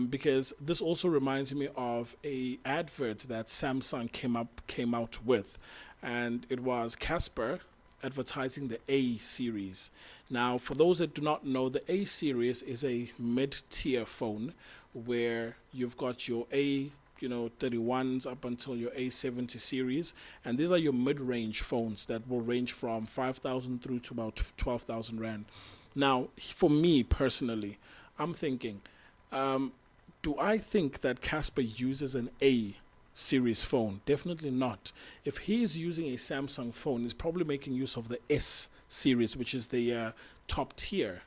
Because this also reminds me of a advert that Samsung came out with, and it was Casper advertising the A series. Now, for those that do not know, the A series is a mid-tier phone where you've got your A 31s up until your A70 series, and these are your mid-range phones that will range from 5,000 through to about 12,000 rand. Now, for me personally, I'm thinking, do I think that Casper uses an A series phone? Definitely not. If he is using a Samsung phone, he's probably making use of the S series, which is the top tier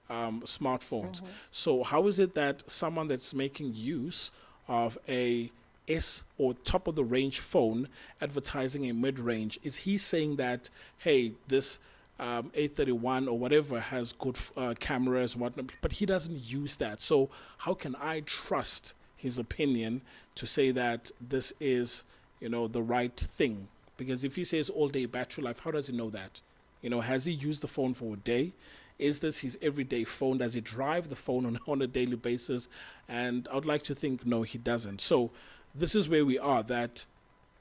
smartphones. So how is it that someone that's making use of a S or top of the range phone advertising a mid range, is he saying that, hey, this A31 or whatever has good cameras and whatnot, but he doesn't use that? So how can I trust his opinion to say that this is, the right thing? Because if he says all day battery life, how does he know that? Has he used the phone for a day? Is this his everyday phone? Does he drive the phone on a daily basis? And I would like to think, no, he doesn't. So this is where we are, that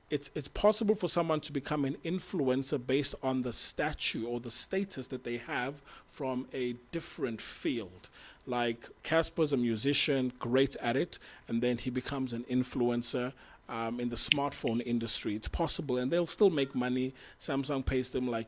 it's possible for someone to become an influencer based on the stature or the status that they have from a different field. Like Casper's a musician, great at it, and then he becomes an influencer in the smartphone industry. It's possible, and they'll still make money. Samsung pays them a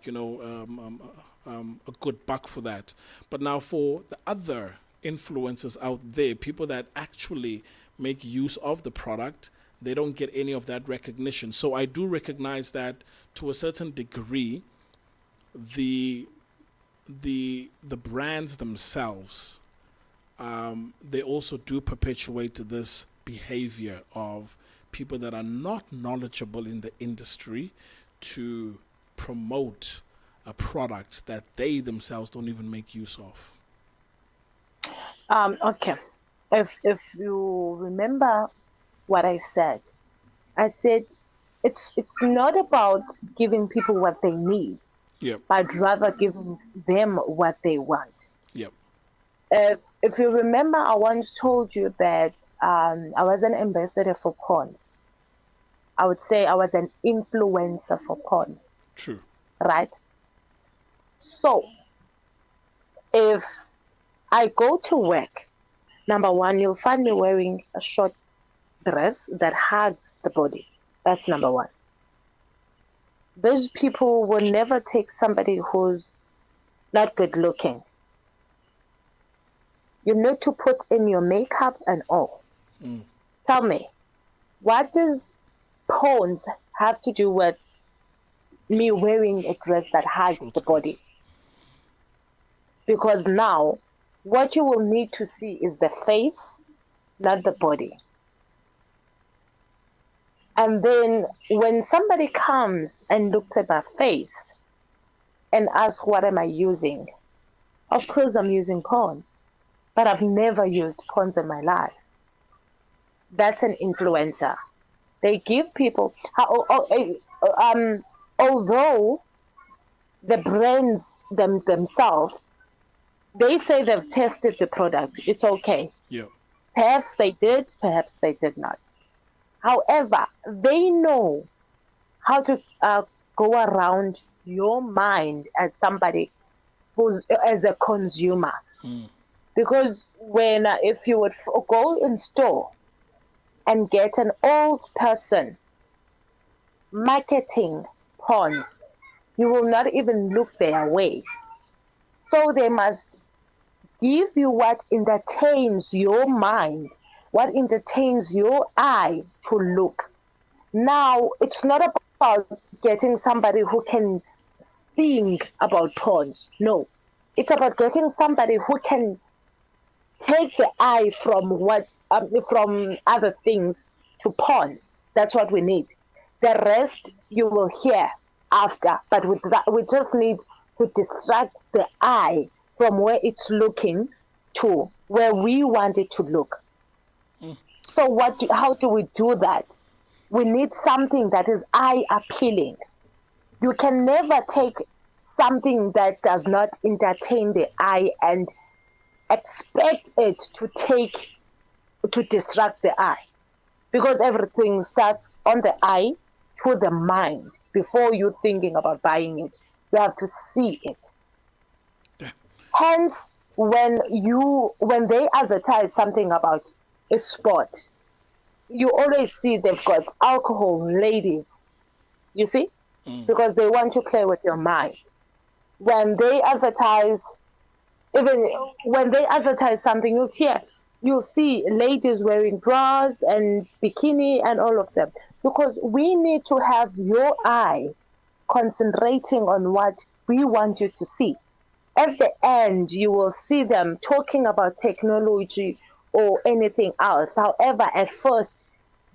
good buck for that. But now for the other influencers out there, people that actually make use of the product, they don't get any of that recognition. So I do recognize that to a certain degree, the brands themselves, they also do perpetuate this behavior of people that are not knowledgeable in the industry to promote a product that they themselves don't even make use of. Okay. If you remember what I said it's not about giving people what they need, Yep. but rather giving them what they want. Yep. If you remember, I once told you that I was an ambassador for Pons. I would say I was an influencer for Pons. True. Right? So, if I go to work, number one, you'll find me wearing a short dress that hugs the body. That's number one. Those people will never take somebody who's not good looking. You need to put in your makeup and all. Tell me, what does Pons have to do with me wearing a dress that hugs the body? Because now, what you will need to see is the face, not the body. And then when somebody comes and looks at my face and asks, what am I using? Of course, I'm using Pons, but I've never used Pons in my life. That's an influencer. They give people, although the brands themselves, they say they've tested the product. It's okay. Yeah. Perhaps they did, perhaps they did not. However, they know how to go around your mind as somebody as a consumer. Because if you would go in store and get an old person marketing Pons, you will not even look their way. So they must give you what entertains your mind, what entertains your eye to look. Now, it's not about getting somebody who can sing about Pons. No, it's about getting somebody who can take the eye from other things to Pons. That's what we need. The rest you will hear after, but with that, we just need to distract the eye from where it's looking to where we want it to look. So how do we do that? We need something that is eye appealing. You can never take something that does not entertain the eye and expect it to distract the eye, because everything starts on the eye to the mind. Before you thinking about buying it, you have to see it. Yeah. Hence, when they advertise something about a sport, you always see they've got alcohol ladies, you see, because they want to play with your mind. When they advertise, even when they advertise something, you'll see ladies wearing bras and bikini and all of them, because we need to have your eye concentrating on what we want you to see. At the end, you will see them talking about technology or anything else. However, at first,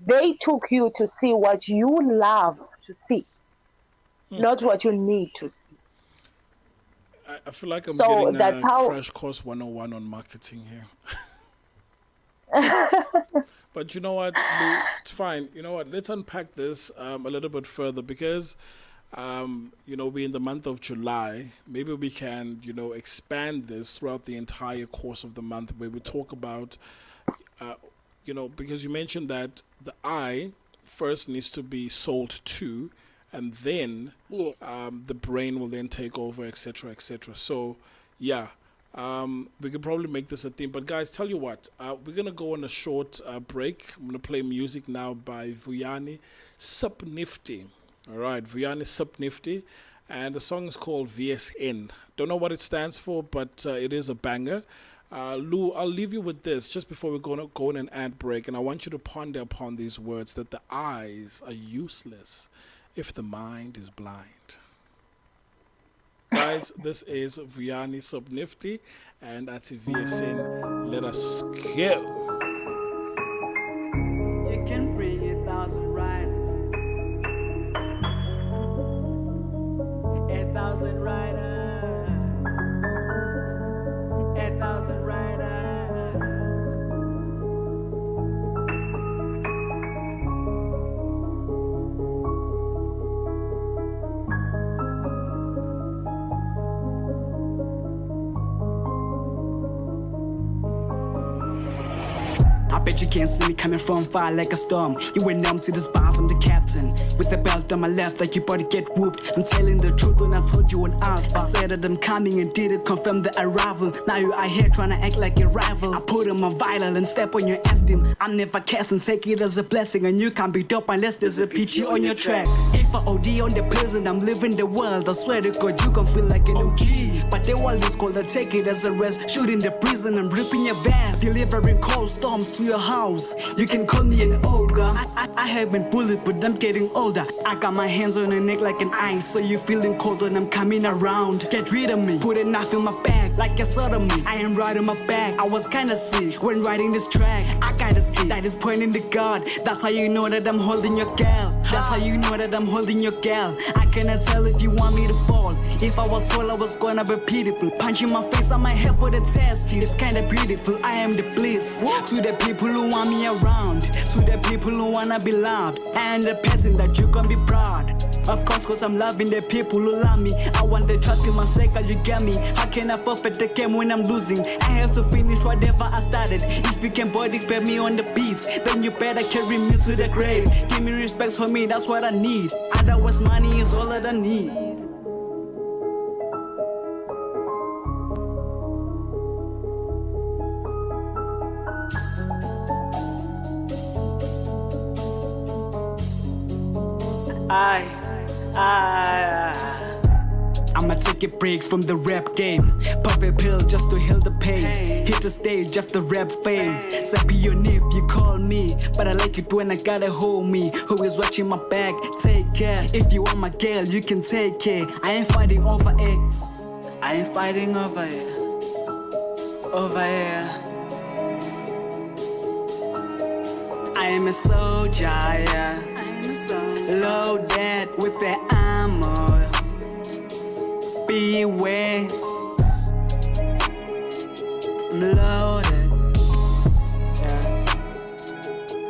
they took you to see what you love to see, not what you need to see. I feel like I'm So getting that's a how- crash course 101 on marketing here. But you know what, Lou, it's fine. You know what, let's unpack this a little bit further, because we're in the month of July. Maybe we can, expand this throughout the entire course of the month, where we talk about, because you mentioned that the eye first needs to be sold to, and then Yes. the brain will then take over, etc., etc. So, yeah, we could probably make this a theme. But guys, tell you what, we're gonna go on a short break. I'm gonna play music now by Vuyani Supnifty. All right, Vuyani Supnifty, and the song is called VSN. Don't know what it stands for, but it is a banger. Lou, I'll leave you with this just before we go on an ad break, and I want you to ponder upon these words, that the eyes are useless if the mind is blind. Guys, this is Vuyani Supnifty and at VSN. Let us go. You can bring 1,000 riders. 1,000 riders. 1,000 riders. I bet you can't see me coming from far like a storm. You went numb to this bars, I'm the captain. With the belt on my left, like you about to get whooped. I'm telling the truth when I told you an alpha. I said that I'm coming and did it, confirm the arrival. Now you are here trying to act like a rival. I put on my vital and step on your esteem. I'm never casting, take it as a blessing. And you can't be dope unless there's a peachy on your track. If I OD on the pills and I'm living the world, I swear to God, you can feel like an OG. But the world is cold, I take it as a rest. Shooting the prison and ripping your vest. Delivering cold storms to your house. You can call me an ogre. I have been bullied, but I'm getting older. I got my hands on your neck like an ice. So you feeling cold when I'm coming around. Get rid of me, put a knife in my back like a sodomy. I am right on my back. I was kinda sick when writing this track. I got a stick that is pointing to God. That's how you know that I'm holding your gal. That's how you know that I'm holding your gal. I cannot tell if you want me to fall. If I was told I was gonna be pitiful, punching my face on my head for the test. It's kinda beautiful, I am the bliss. To the people who want me around, to the people who wanna be loved, and the person that you can be proud. Of course, cause I'm loving the people who love me. I want the trust in my circle, you get me. How can I forfeit the game when I'm losing? I have to finish whatever I started. If you can body pay me on the beats, then you better carry me to the grave. Give me respect for me, that's what I need. Otherwise, money is all that I need. I'ma take a break from the rap game. Pop a pill just to heal the pain. Hit the stage after rap fame. Say be your if you call me, but I like it when I got a homie who is watching my back. Take care. If you want my girl, you can take care. I ain't fighting over it. I ain't fighting over it. Over here. I am a soldier, yeah. Loaded with the ammo. Beware. I'm loaded. Yeah.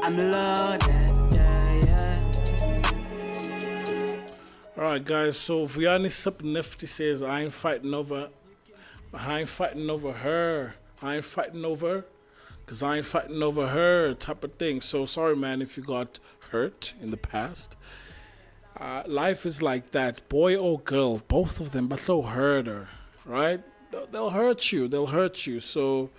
I'm loaded. Yeah. All right, guys. So Vuyani Supnifty says, "I ain't fighting over her. I ain't fighting over, cause I ain't fighting over her," type of thing. So sorry, man, if you got hurt in the past. Life is like that, boy or girl, both of them, but so hurt her, right? They'll hurt you. So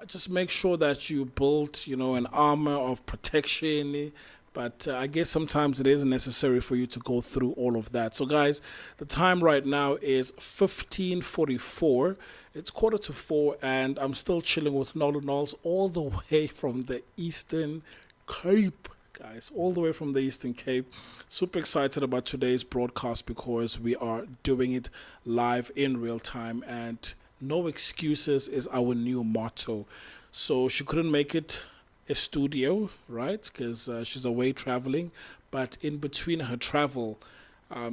just make sure that you build, an armor of protection. But I guess sometimes it isn't necessary for you to go through all of that. So, guys, the time right now is 15:44. It's 3:45, and I'm still chilling with Nolo Knowles all the way from the Eastern Cape. Guys, all the way from the Eastern Cape. Super excited about today's broadcast because we are doing it live in real time, and no excuses is our new motto. So she couldn't make it a studio, right? Because she's away traveling, but in between her travel,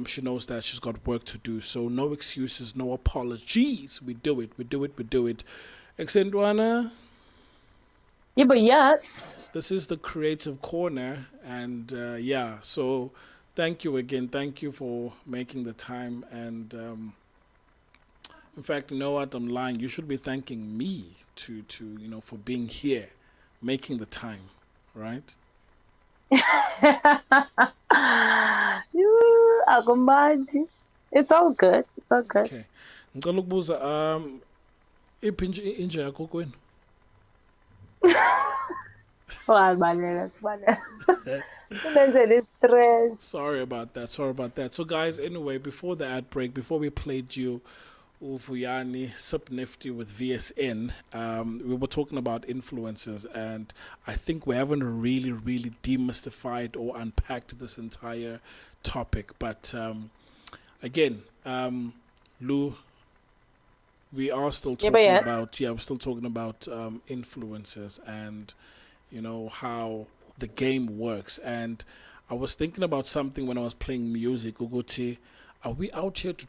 she knows that she's got work to do. So no excuses, no apologies. We do it. Exendwana. Yeah, but yes. This is the Creative Corner, and so thank you again. Thank you for making the time. And in fact, you know what? I'm lying. You should be thanking me to for being here, making the time, right? You akumandi. It's all good. Okay. Ngicela ukubuza iphi inje yakho kwenu? Sorry about that. So, guys, anyway, before the ad break, before we played you Uvuyani Sip Nifty with VSN, we were talking about influencers, and I think we haven't really demystified or unpacked this entire topic. But again, Lou, we are still talking about we're still talking about influencers and how the game works. And I was thinking about something when I was playing music. Uguti, are we out here to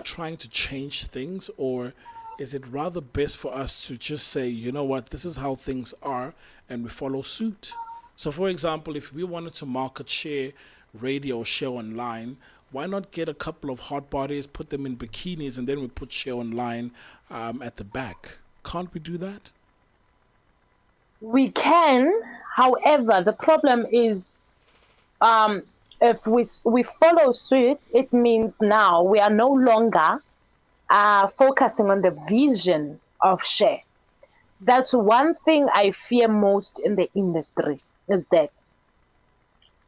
trying to change things, or is it rather best for us to just say, you know what, this is how things are, and we follow suit? So, for example, if we wanted to market share radio share online, why not get a couple of hot bodies, put them in bikinis, and then we put share online at the back? Can't we do that? We can. However, the problem is if we follow suit, it means now we are no longer focusing on the vision of share. That's one thing I fear most in the industry, is that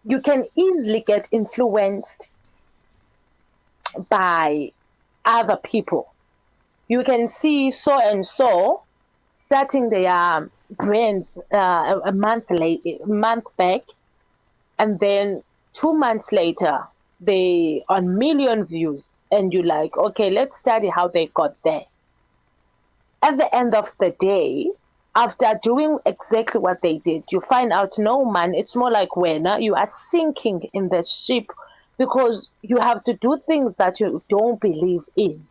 you can easily get influenced by other people. You can see so and so starting their brands a month back, and then 2 months later they on million views, and you're like, okay, let's study how they got there. At the end of the day, after doing exactly what they did, you find out, no man, it's more like when you are sinking in the ship, because you have to do things that you don't believe in.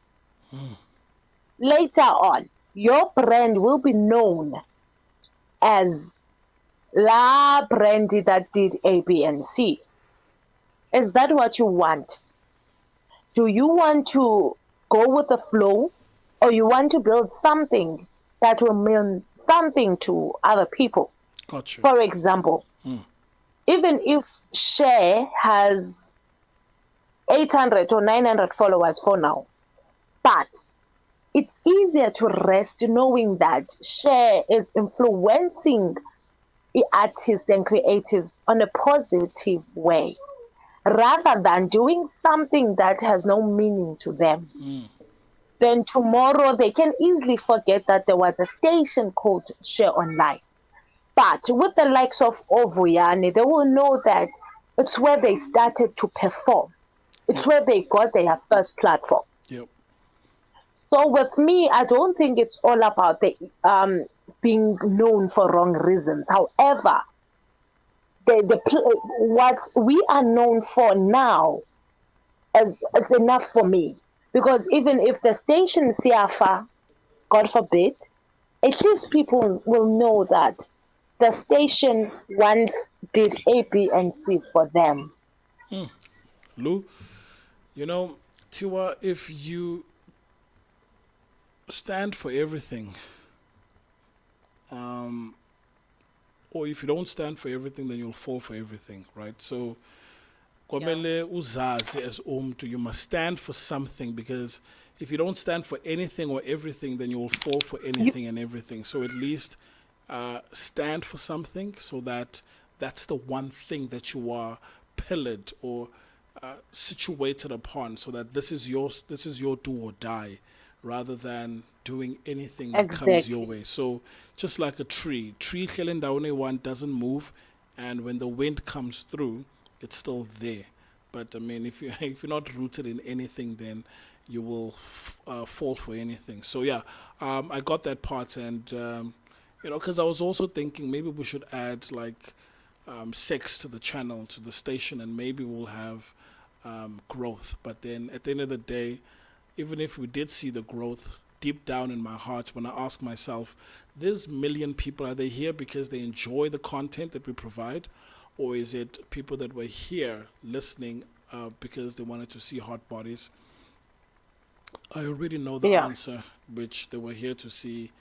Later on, your brand will be known as La Brandy that did A, B, and C. Is that what you want? Do you want to go with the flow, or you want to build something that will mean something to other people? Gotcha. For example, even if Share has 800 or 900 followers for now, but it's easier to rest knowing that Share is influencing the artists and creatives on a positive way, rather than doing something that has no meaning to them. Then tomorrow they can easily forget that there was a station called Share Online. But with the likes of Ovuyani, they will know that it's where they started to perform. It's where they got their first platform. Yep. So with me, I don't think it's all about the being known for wrong reasons. However, what we are known for now is it's enough for me. Because even if the station is Siafa, God forbid, at least people will know that the station once did A, B, and C for them. Lou, Tiwa, if you stand for everything, or if you don't stand for everything, then you'll fall for everything, right? So Kwamele uzazi as umtu, you must stand for something, because if you don't stand for anything or everything, then you will fall for anything and everything. So at least stand for something, so that that's the one thing that you are pillared or situated upon, so that this is your do or die, rather than doing anything that comes your Exactly. way. So just like a tree hleli endaweni one doesn't move, and when the wind comes through, it's still there. But I mean, if you if you're not rooted in anything, then you will fall for anything. So yeah, I got that part, and because I was also thinking maybe we should add like sex to the channel, to the station, and maybe we'll have growth. But then at the end of the day, even if we did see the growth, deep down in my heart, when I ask myself, this million people, are they here because they enjoy the content that we provide? Or is it people that were here listening because they wanted to see hot bodies? I already know the Yeah. answer, which they were here to see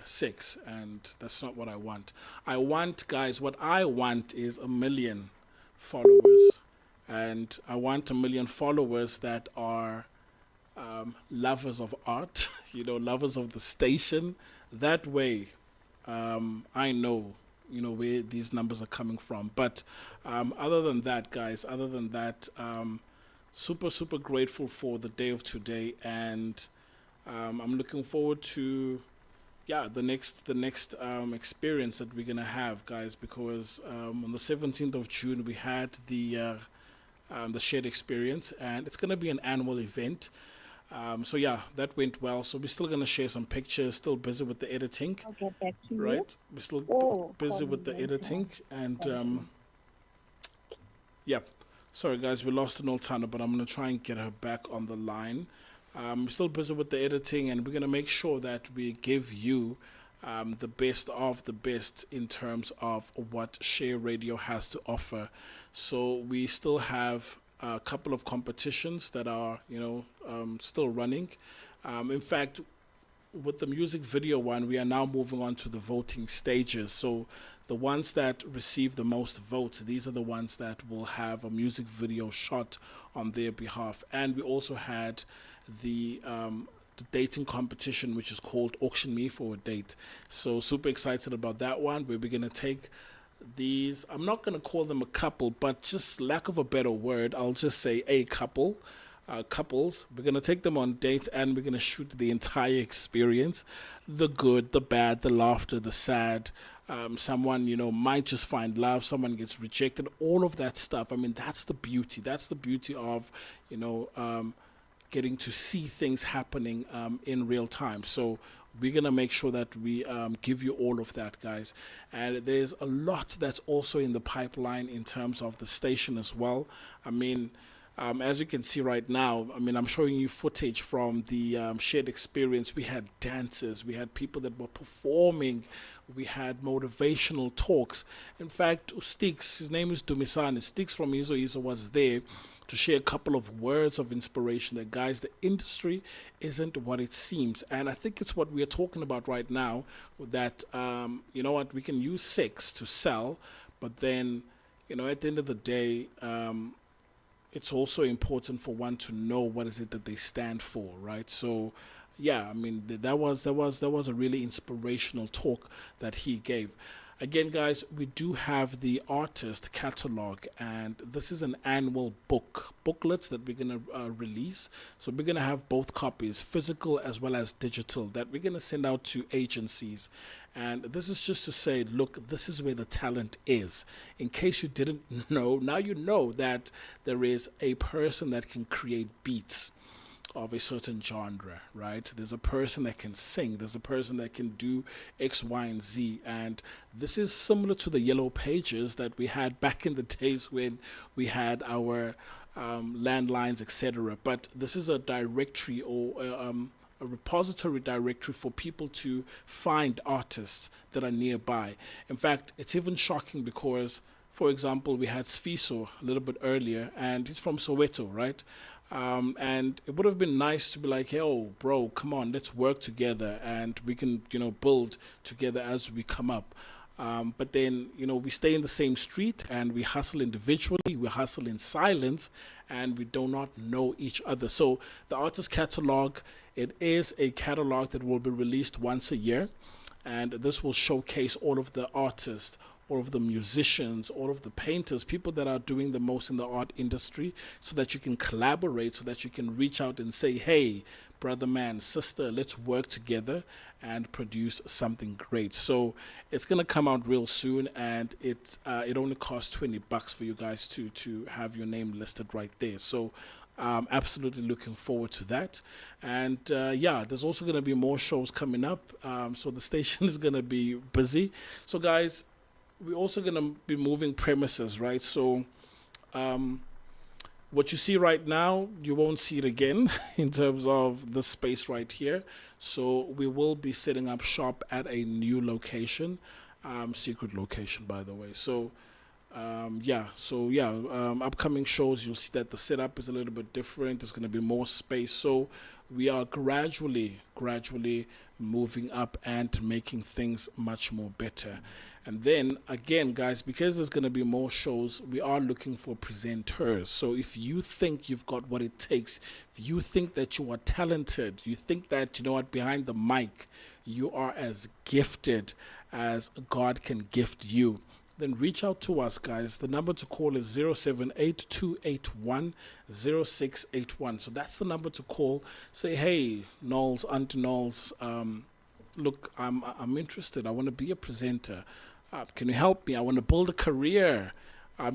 sex, and that's not what I want. I want, guys, what I want is 1 million followers. And I want 1 million followers that are lovers of art, lovers of the station. That way, I know, where these numbers are coming from. But other than that, guys, super, super grateful for the day of today. And I'm looking forward to, the next experience that we're going to have, guys, because on the 17th of June, we had the shared experience, and it's going to be an annual event. So yeah, that went well. So we're still going to share some pictures, still busy with the editing, I'll get back to you. right? We're still Oh, busy with the Colin, editing, and yeah. Sorry guys, we lost an Oltana, but I'm going to try and get her back on the line. We're still busy with the editing, and we're going to make sure that we give you the best of the best in terms of what Share Radio has to offer. So we still have a couple of competitions that are, still running. In fact, with the music video one, we are now moving on to the voting stages. So the ones that receive the most votes, these are the ones that will have a music video shot on their behalf. And we also had the dating competition, which is called Auction Me for a Date. So super excited about that one, where we're going to take these, I'm not going to call them a couple, but just lack of a better word, I'll just say a couple, couples. We're going to take them on dates, and we're going to shoot the entire experience, the good, the bad, the laughter, the sad. Someone, might just find love, someone gets rejected, all of that stuff. I mean, that's the beauty of, getting to see things happening in real time. So we're going to make sure that we give you all of that, guys. And there's a lot that's also in the pipeline in terms of the station as well. I mean, as you can see right now, I'm showing you footage from the shared experience. We had dancers, we had people that were performing, we had motivational talks. In fact, Stix, his name is Dumisani, Stix from Izo Izo was there to share a couple of words of inspiration that, guys, the industry isn't what it seems. And I think it's what we are talking about right now, that, we can use sex to sell, but then, at the end of the day, it's also important for one to know what is it that they stand for, right? So, yeah, that was a really inspirational talk that he gave. Again, guys, we do have the artist catalog, and this is an annual booklets that we're going to release. So we're going to have both copies, physical as well as digital, that we're going to send out to agencies. And this is just to say, look, this is where the talent is. In case you didn't know, now you know that there is a person that can create beats of a certain genre, right? There's a person that can sing, there's a person that can do X, Y, and Z. And this is similar to the yellow pages that we had back in the days when we had our landlines, etc. But this is a directory, or a repository directory for people to find artists that are nearby. In fact, it's even shocking because, for example, we had Sfiso a little bit earlier, and he's from Soweto, right? And it would have been nice to be like, hey, oh, bro, come on, let's work together, and we can, build together as we come up. But then, we stay in the same street and we hustle individually, we hustle in silence, and we do not know each other. So the artist catalog, it is a catalog that will be released once a year. And this will showcase all of the artists, all of the musicians, all of the painters, people that are doing the most in the art industry, so that you can collaborate, so that you can reach out and say, hey, brother, man, sister, let's work together and produce something great. So it's going to come out real soon, and it only costs $20 for you guys to have your name listed right there. So absolutely looking forward to that. And there's also going to be more shows coming up, so the station is going to be busy. So guys, we're also going to be moving premises, right? So what you see right now, you won't see it again in terms of the space right here. So we will be setting up shop at a new location, secret location, by the way. So upcoming shows, you'll see that the setup is a little bit different. There's going to be more space. So we are gradually moving up and making things much more better. And then again, guys, because there's going to be more shows, we are looking for presenters. So if you think you've got what it takes, if you think that you are talented, you think that, behind the mic, you are as gifted as God can gift you, then reach out to us, guys. The number to call is 078-281-0681. So that's the number to call. Say, hey, Knowles, Auntie Knowles, look, I'm interested. I want to be a presenter. Can you help me? I want to build a career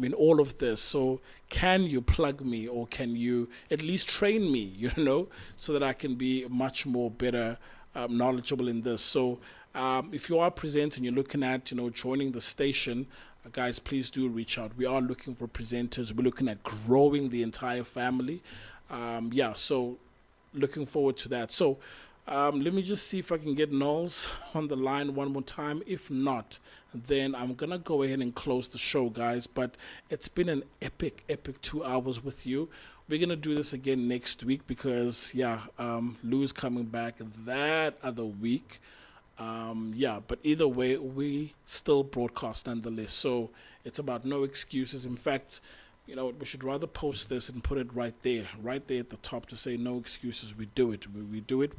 in all of this. So can you plug me, or can you at least train me, so that I can be much more better, knowledgeable in this. So if you are present and you're looking at, joining the station, guys, please do reach out. We are looking for presenters. We're looking at growing the entire family. So looking forward to that. So let me just see if I can get Knowles on the line one more time. If not, then I'm going to go ahead and close the show, guys. But it's been an epic 2 hours with you. We're going to do this again next week because, Lou is coming back that other week. But either way, we still broadcast nonetheless. So it's about no excuses. In fact, we should rather post this and put it right there at the top to say no excuses. We do it. We do it.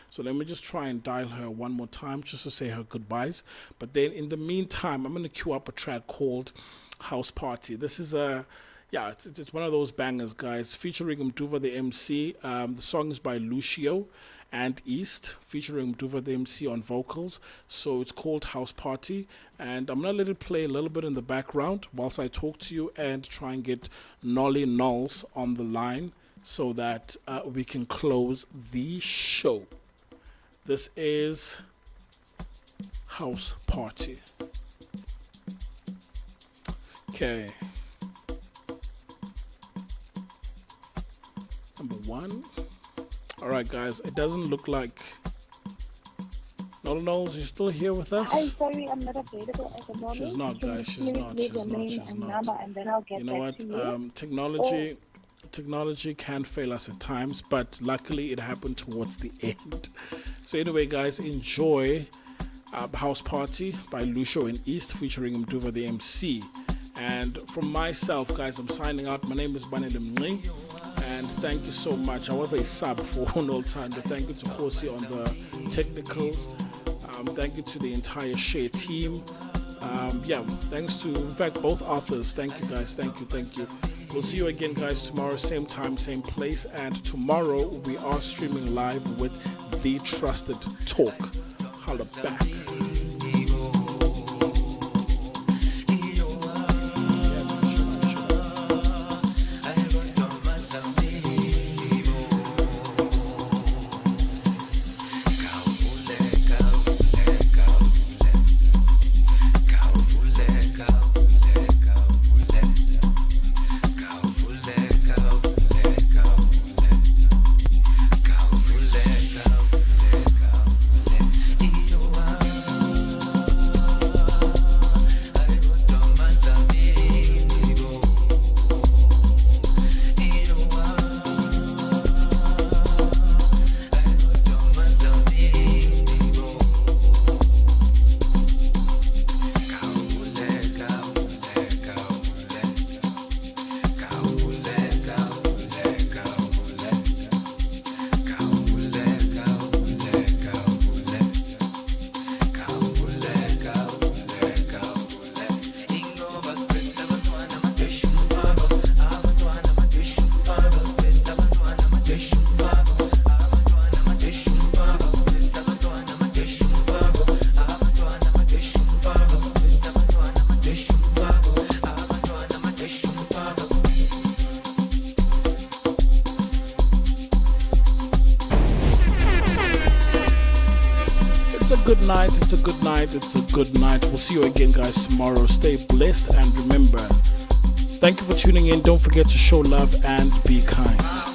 So let me just try and dial her one more time just to say her goodbyes. But then in the meantime, I'm going to queue up a track called House Party. This is it's one of those bangers, guys, featuring Mduva the MC. The song is by Lucio and East, featuring Mduva the MC on vocals. So it's called House Party, and I'm gonna let it play a little bit in the background whilst I talk to you and try and get Nolly Knowles on the line so that we can close the show. This is House Party. Okay. Number 1. All right, guys, it doesn't look like Knowles, you still here with us? I'm sorry, I'm not available at the moment. She's not, guys. She's not. Number, and then I'll get you know what? Technology can fail us at times, but luckily it happened towards the end. So anyway, guys, enjoy House Party by Lucio and East featuring Mduva the MC. And from myself, guys, I'm signing out. My name is Banele Mngci. And thank you so much. I was a sub for Nolthando. Thank you to Hosi on the technicals. Thank you to the entire Share team. Thanks to, in fact, both authors. Thank you, guys. Thank you. We'll see you again, guys, tomorrow, same time, same place. And tomorrow we are streaming live with The Trusted Talk. Holla back. a good night. It's a good night. It's a good night. We'll see you again, guys, tomorrow. Stay blessed and remember, thank you for tuning in. Don't forget to show love and be kind.